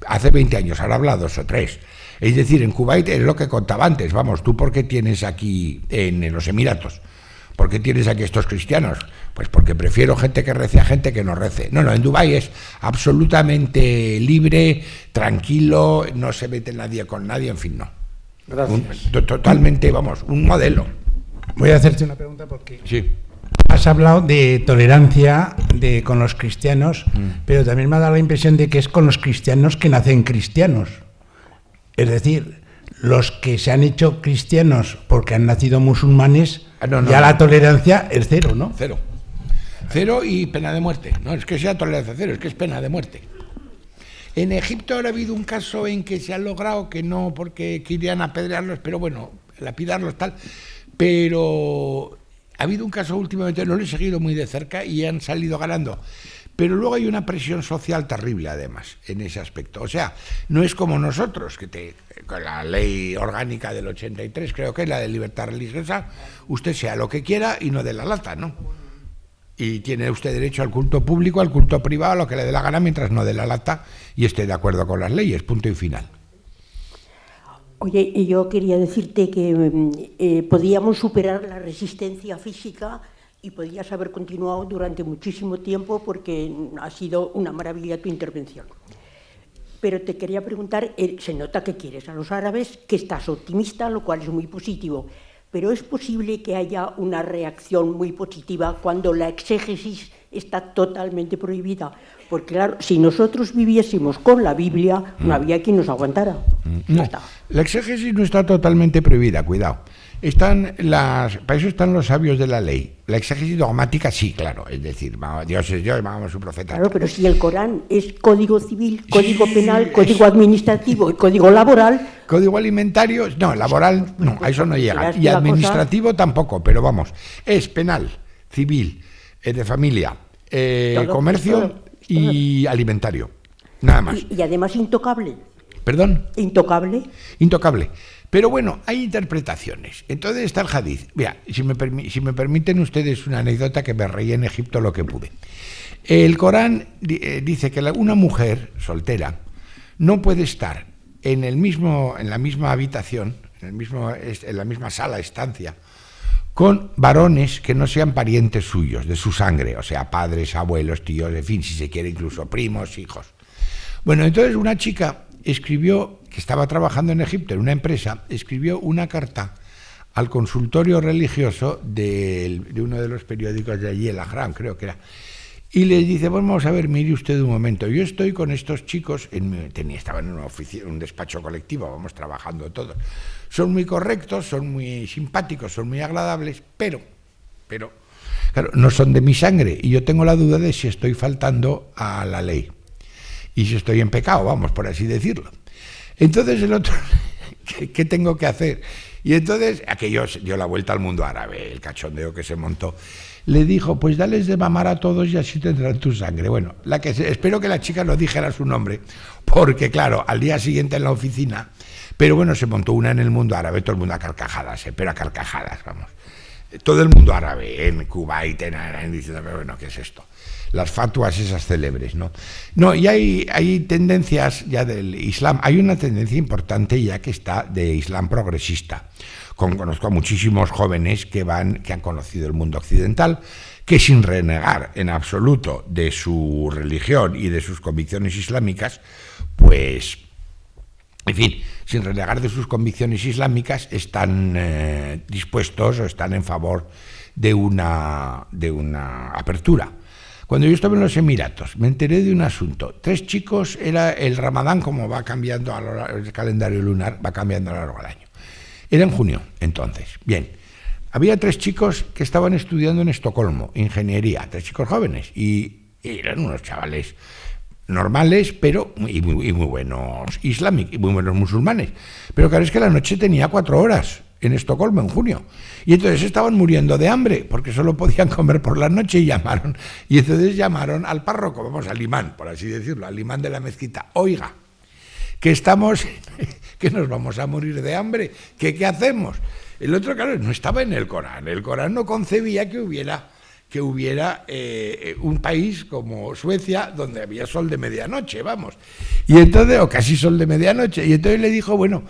Hace 20 años, ahora habla 2 o 3. Es decir, en Kuwait es lo que contaba antes, vamos, ¿tú por qué tienes aquí en los Emiratos? ¿por qué tienes aquí estos cristianos? Pues porque prefiero gente que rece a gente que no rece. No, en Dubái es absolutamente libre, tranquilo, no se mete nadie con nadie, en fin, no. Gracias. Totalmente, vamos, un modelo. Voy a hacerte una pregunta porque Sí. has hablado de tolerancia con los cristianos, pero también me ha dado la impresión de que es con los cristianos que nacen cristianos. Es decir, los que se han hecho cristianos porque han nacido musulmanes, la tolerancia es cero, ¿no? Cero. Cero y pena de muerte. No es que sea tolerancia cero, es que es pena de muerte. En Egipto ahora ha habido un caso en que se ha logrado que no, porque querían apedrearlos, pero bueno, lapidarlos tal, pero ha habido un caso últimamente, no lo he seguido muy de cerca y han salido ganando. Pero luego hay una presión social terrible, además, en ese aspecto. O sea, no es como nosotros, con la ley orgánica del 83, creo que es la de libertad religiosa, usted sea lo que quiera y no de la lata, ¿no? Y tiene usted derecho al culto público, al culto privado, a lo que le dé la gana, mientras no de la lata y esté de acuerdo con las leyes, punto y final. Oye, y yo quería decirte que podíamos superar la resistencia física y podías haber continuado durante muchísimo tiempo porque ha sido una maravilla tu intervención. Pero te quería preguntar, se nota que quieres a los árabes, que estás optimista, lo cual es muy positivo, pero ¿es posible que haya una reacción muy positiva cuando la exégesis está totalmente prohibida? Porque claro, si nosotros viviésemos con la Biblia, no había quien nos aguantara. No, la exégesis no está totalmente prohibida, cuidado. Para eso están los sabios de la ley. La exégesis dogmática sí, claro, es decir, Dios es Dios, vamos su profeta. Claro, pero si el Corán es código civil, código penal, código administrativo y código laboral... Código alimentario, no, laboral, no, a eso no llega. Y administrativo tampoco, pero vamos, es penal, civil, de familia, comercio y alimentario, nada más. Y además intocable. ¿Perdón? ¿Intocable? Intocable. Pero bueno, hay interpretaciones. Entonces está el hadiz. Mira, si me permiten ustedes una anécdota, que me reí en Egipto lo que pude. El Corán dice que una mujer soltera no puede estar en la misma habitación, en la misma sala, estancia, con varones que no sean parientes suyos, de su sangre, o sea, padres, abuelos, tíos, en fin, si se quiere, incluso primos, hijos. Bueno, entonces una chica escribió, que estaba trabajando en Egipto en una empresa, escribió una carta al consultorio religioso de uno de los periódicos de allí, el Ahram, creo que era, y les dice, bueno, vamos a ver, mire usted un momento, yo estoy con estos chicos, estaba en una oficina, un despacho colectivo, vamos trabajando todos, son muy correctos, son muy simpáticos, son muy agradables, pero, claro, no son de mi sangre, y yo tengo la duda de si estoy faltando a la ley, y si estoy en pecado, vamos, por así decirlo. Entonces el otro, ¿qué tengo que hacer? Y entonces, aquello dio la vuelta al mundo árabe, el cachondeo que se montó, le dijo, pues dales de mamar a todos y así tendrán tu sangre. Bueno, espero que la chica no dijera su nombre, porque claro, al día siguiente en la oficina, pero bueno, se montó una en el mundo árabe, todo el mundo a carcajadas, pero a carcajadas, vamos. Todo el mundo árabe, en Kuwait, diciendo, pero bueno, ¿qué es esto? Las fatuas esas célebres, ¿no? No, y hay tendencias ya del Islam, hay una tendencia importante ya que está de Islam progresista. Conozco a muchísimos jóvenes que han conocido el mundo occidental, que sin renegar en absoluto de su religión y de sus convicciones islámicas, pues, en fin, sin renegar de sus convicciones islámicas, están dispuestos o están en favor de una apertura. Cuando yo estaba en los Emiratos, me enteré de un asunto. 3 chicos, era el Ramadán, como va cambiando el calendario lunar, va cambiando a lo largo del año. Era en junio, entonces. Bien, había 3 chicos que estaban estudiando en Estocolmo, ingeniería, 3 chicos jóvenes, y eran unos chavales normales, pero muy buenos islámicos, y muy buenos musulmanes. Pero claro, es que la noche tenía 4 horas en Estocolmo en junio, y entonces estaban muriendo de hambre porque solo podían comer por la noche y entonces llamaron al párroco, vamos, al imán, por así decirlo, al imán de la mezquita. Oiga, que nos vamos a morir de hambre, ¿qué hacemos? El otro, claro, no estaba en el Corán no concebía que hubiera un país como Suecia donde había sol de medianoche, vamos, y entonces, o casi sol de medianoche, y entonces le dijo, bueno,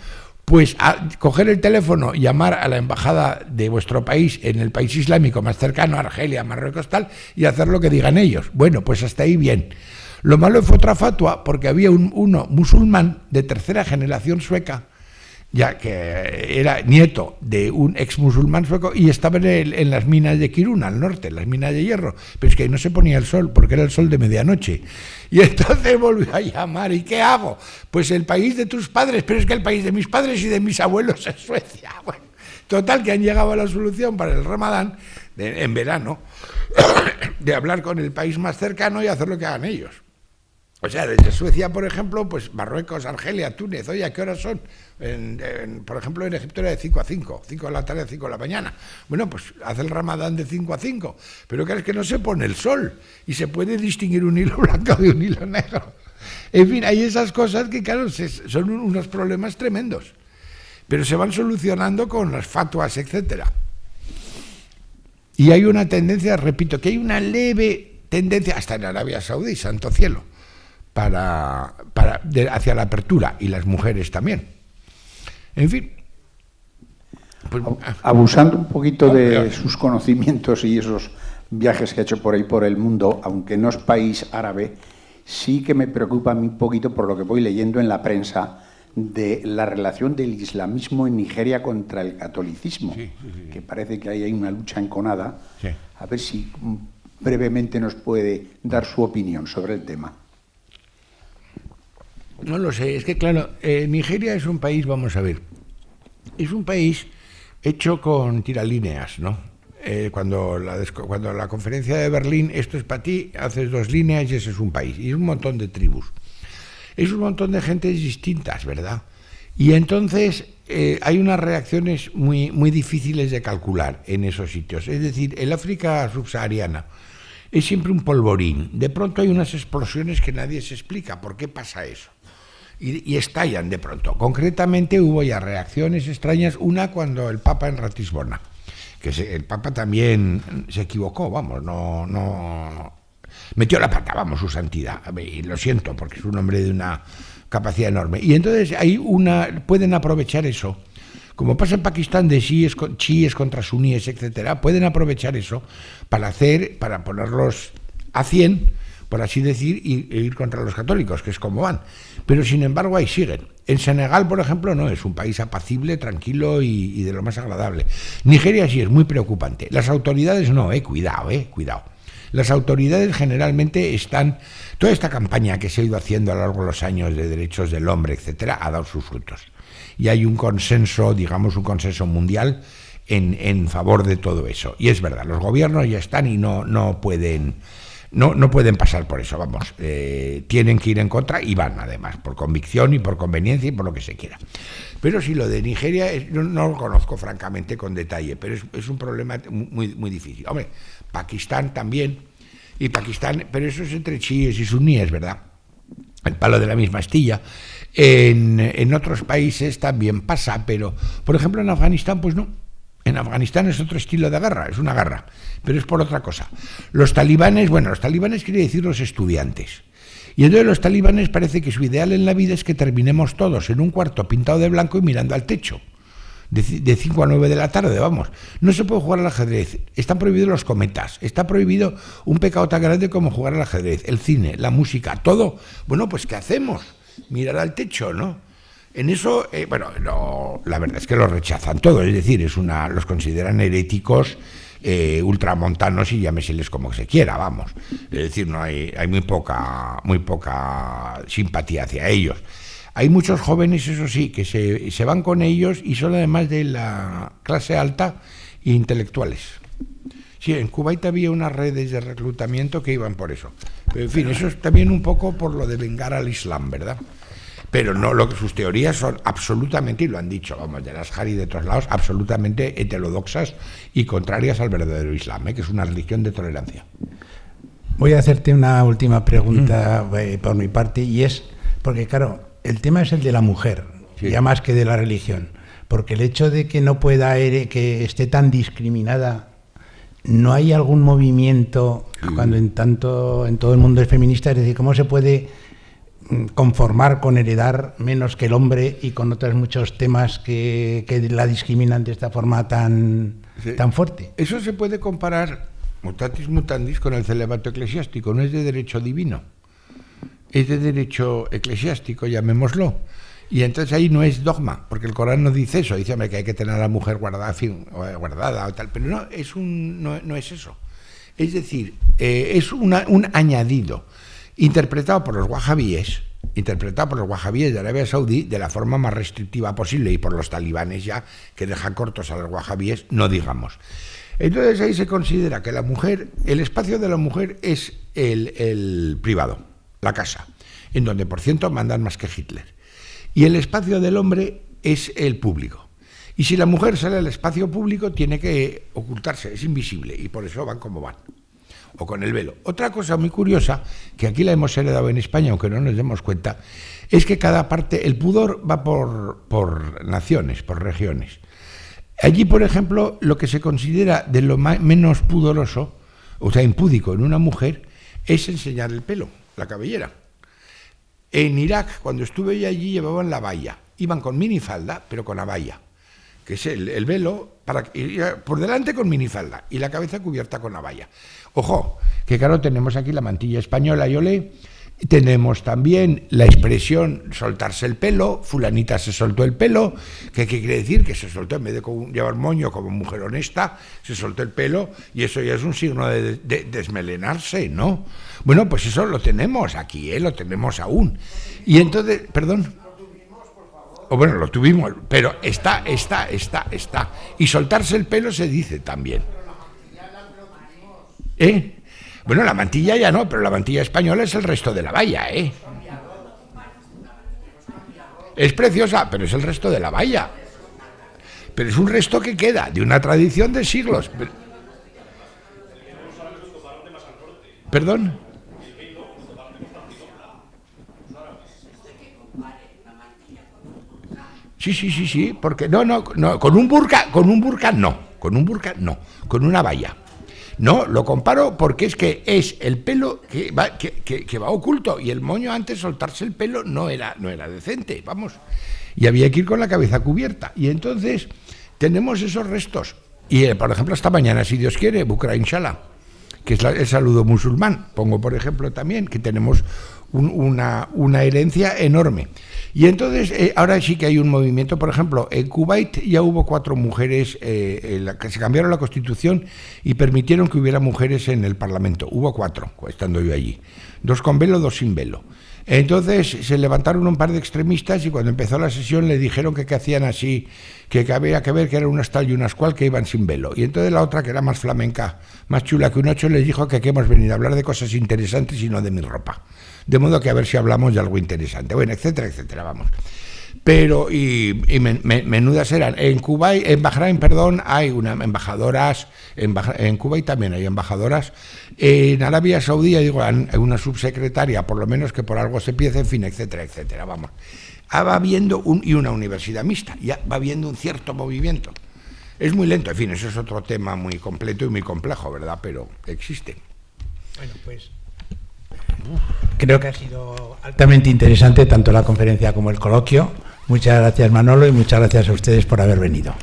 pues coger el teléfono, llamar a la embajada de vuestro país en el país islámico más cercano, Argelia, Marruecos, tal, y hacer lo que digan ellos. Bueno, pues hasta ahí bien. Lo malo fue otra fatua, porque había uno musulmán de tercera generación sueca, ya que era nieto de un ex musulmán sueco, y estaba en las minas de Kiruna, al norte, las minas de hierro, pero es que ahí no se ponía el sol, porque era el sol de medianoche. Y entonces volvió a llamar, ¿y qué hago? Pues el país de tus padres, pero es que el país de mis padres y de mis abuelos es Suecia. Bueno, total, que han llegado a la solución para el Ramadán, en verano, de hablar con el país más cercano y hacer lo que hagan ellos. O sea, desde Suecia, por ejemplo, pues Marruecos, Argelia, Túnez, oye, ¿a qué horas son? Por ejemplo, en Egipto era de 5 a 5, 5 de la tarde a 5 de la mañana. Bueno, pues hace el Ramadán de 5 a 5, pero claro, es que no se pone el sol y se puede distinguir un hilo blanco de un hilo negro. En fin, hay esas cosas que, claro, son unos problemas tremendos, pero se van solucionando con las fatuas, etcétera. Y hay una tendencia, repito, que hay una leve tendencia, hasta en Arabia Saudí, santo cielo, hacia la apertura, y las mujeres también. En fin. Pues, abusando un poquito de sus conocimientos y esos viajes que ha hecho por ahí por el mundo, aunque no es país árabe, sí que me preocupa a mí un poquito por lo que voy leyendo en la prensa de la relación del islamismo en Nigeria contra el catolicismo, que parece que hay una lucha enconada. Sí. A ver si brevemente nos puede dar su opinión sobre el tema. No lo sé, es que claro, Nigeria es un país, vamos a ver, es un país hecho con tiralíneas, ¿no? Cuando la conferencia de Berlín, esto es para ti, haces 2 líneas y ese es un país, y es un montón de tribus, es un montón de gentes distintas, ¿verdad? Y entonces hay unas reacciones muy difíciles de calcular en esos sitios, es decir, el África subsahariana es siempre un polvorín, de pronto hay unas explosiones que nadie se explica, ¿por qué pasa eso? Y estallan de pronto. Concretamente hubo ya reacciones extrañas, una cuando el Papa en Ratisbona, que el Papa también se equivocó, vamos, no metió la pata, vamos, su santidad, y lo siento, porque es un hombre de una capacidad enorme. Y entonces pueden aprovechar eso, como pasa en Pakistán de chiíes contra suníes, etcétera, pueden aprovechar eso para ponerlos a 100, por así decir, e ir contra los católicos, que es como van. Pero, sin embargo, ahí siguen. En Senegal, por ejemplo, no, es un país apacible, tranquilo y de lo más agradable. Nigeria sí es muy preocupante. Las autoridades no, cuidado. Las autoridades generalmente toda esta campaña que se ha ido haciendo a lo largo de los años de derechos del hombre, etcétera, ha dado sus frutos. Y hay un consenso, digamos, un consenso mundial en favor de todo eso. Y es verdad, los gobiernos ya están y no pueden pasar por eso, vamos, tienen que ir en contra y van además, por convicción y por conveniencia y por lo que se quiera. Pero si lo de Nigeria, no lo conozco francamente con detalle, pero es un problema muy difícil. Hombre, Pakistán también, pero eso es entre chiíes y suníes, ¿verdad? El palo de la misma astilla. En otros países también pasa, pero, por ejemplo, en Afganistán, pues no. En Afganistán es otro estilo de guerra, es una guerra, pero es por otra cosa. Los talibanes quiere decir los estudiantes. Y entonces los talibanes parece que su ideal en la vida es que terminemos todos en un cuarto pintado de blanco y mirando al techo. De 5 a 9 de la tarde, vamos. No se puede jugar al ajedrez, están prohibidos los cometas, está prohibido un pecado tan grande como jugar al ajedrez, el cine, la música, todo. Bueno, pues ¿qué hacemos? Mirar al techo, ¿no? En eso, la verdad es que lo rechazan todo, es decir, los consideran heréticos, ultramontanos y llámeseles como se quiera, vamos. Es decir, no hay muy poca simpatía hacia ellos. Hay muchos jóvenes, eso sí, que se van con ellos y son además de la clase alta e intelectuales. Sí, en Kuwait había unas redes de reclutamiento que iban por eso. Pero, en fin, eso es también un poco por lo de vengar al Islam, ¿verdad? Pero no, sus teorías son absolutamente, y lo han dicho, vamos, de las Hari de otros lados, absolutamente heterodoxas y contrarias al verdadero Islam, que es una religión de tolerancia. Voy a hacerte una última pregunta por mi parte, y es, porque claro, el tema es el de la mujer, sí, ya más que de la religión, porque el hecho de que no pueda, que esté tan discriminada, ¿no hay algún movimiento cuando en todo el mundo es feminista? Es decir, ¿cómo se puede conformar con heredar menos que el hombre y con otros muchos temas que la discriminan de esta forma tan fuerte. Eso se puede comparar, mutatis mutandis, con el celibato eclesiástico. No es de derecho divino, es de derecho eclesiástico, llamémoslo. Y entonces ahí no es dogma, porque el Corán no dice eso, dice que hay que tener a la mujer guardada o tal, pero no es eso. Es decir, es un añadido interpretado por los wahabíes de Arabia Saudí de la forma más restrictiva posible, y por los talibanes ya, que dejan cortos a los wahabíes, no digamos. Entonces ahí se considera que la mujer, el espacio de la mujer es el privado, la casa, en donde por cierto mandan más que Hitler. Y el espacio del hombre es el público. Y si la mujer sale al espacio público, tiene que ocultarse, es invisible, y por eso van como van, o con el velo. Otra cosa muy curiosa, que aquí la hemos heredado en España, aunque no nos demos cuenta, es que cada parte, el pudor va por naciones, por regiones. Allí, por ejemplo, lo que se considera de lo menos pudoroso, o sea, impúdico en una mujer, es enseñar el pelo, la cabellera. En Irak, cuando estuve yo allí, llevaban la abaya. Iban con minifalda, pero con abaya, que es el velo por delante con minifalda y la cabeza cubierta con abaya. Ojo, que claro, tenemos aquí la mantilla española y olé, tenemos también la expresión soltarse el pelo, fulanita se soltó el pelo, que ¿qué quiere decir? Que se soltó, en vez de llevar moño como mujer honesta, se soltó el pelo, y eso ya es un signo de desmelenarse, ¿no? Bueno, pues eso lo tenemos aquí, lo tenemos aún. Y entonces, perdón. O bueno, lo tuvimos, pero está. Y soltarse el pelo se dice también. Bueno, la mantilla ya no, pero la mantilla española es el resto de la valla, Es preciosa, pero es el resto de la valla. Pero es un resto que queda de una tradición de siglos. ¿Perdón? Sí, porque no, con un burka no, con una valla. No, lo comparo porque es que es el pelo que va oculto, y el moño antes, soltarse el pelo no era decente, vamos. Y había que ir con la cabeza cubierta. Y entonces tenemos esos restos. Y por ejemplo, esta mañana, si Dios quiere, Bukra Inshallah, que es el saludo musulmán, pongo por ejemplo también, que tenemos una herencia enorme. Y entonces ahora sí que hay un movimiento, por ejemplo, en Kuwait ya hubo 4 mujeres que se cambiaron la Constitución y permitieron que hubiera mujeres en el Parlamento. Hubo 4, estando yo allí, 2 con velo, 2 sin velo. Entonces se levantaron un par de extremistas y cuando empezó la sesión le dijeron que hacían así, que había que ver que eran unas tal y unas cual que iban sin velo. Y entonces la otra, que era más flamenca, más chula que un 8, les dijo que aquí hemos venido a hablar de cosas interesantes y no de mi ropa. De modo que a ver si hablamos de algo interesante. Bueno, etcétera, etcétera, vamos. Pero, menudas eran. En Kuwait, en Bahrein, perdón, hay embajadoras, en Kuwait también hay embajadoras. En Arabia Saudí, digo, hay una subsecretaria, por lo menos, que por algo se empieza, en fin, etcétera, etcétera, vamos. Va habiendo y una universidad mixta, ya va habiendo un cierto movimiento. Es muy lento, en fin, eso es otro tema muy completo y muy complejo, ¿verdad? Pero existe. Bueno, pues creo que ha sido altamente interesante tanto la conferencia como el coloquio. Muchas gracias, Manolo, y muchas gracias a ustedes por haber venido.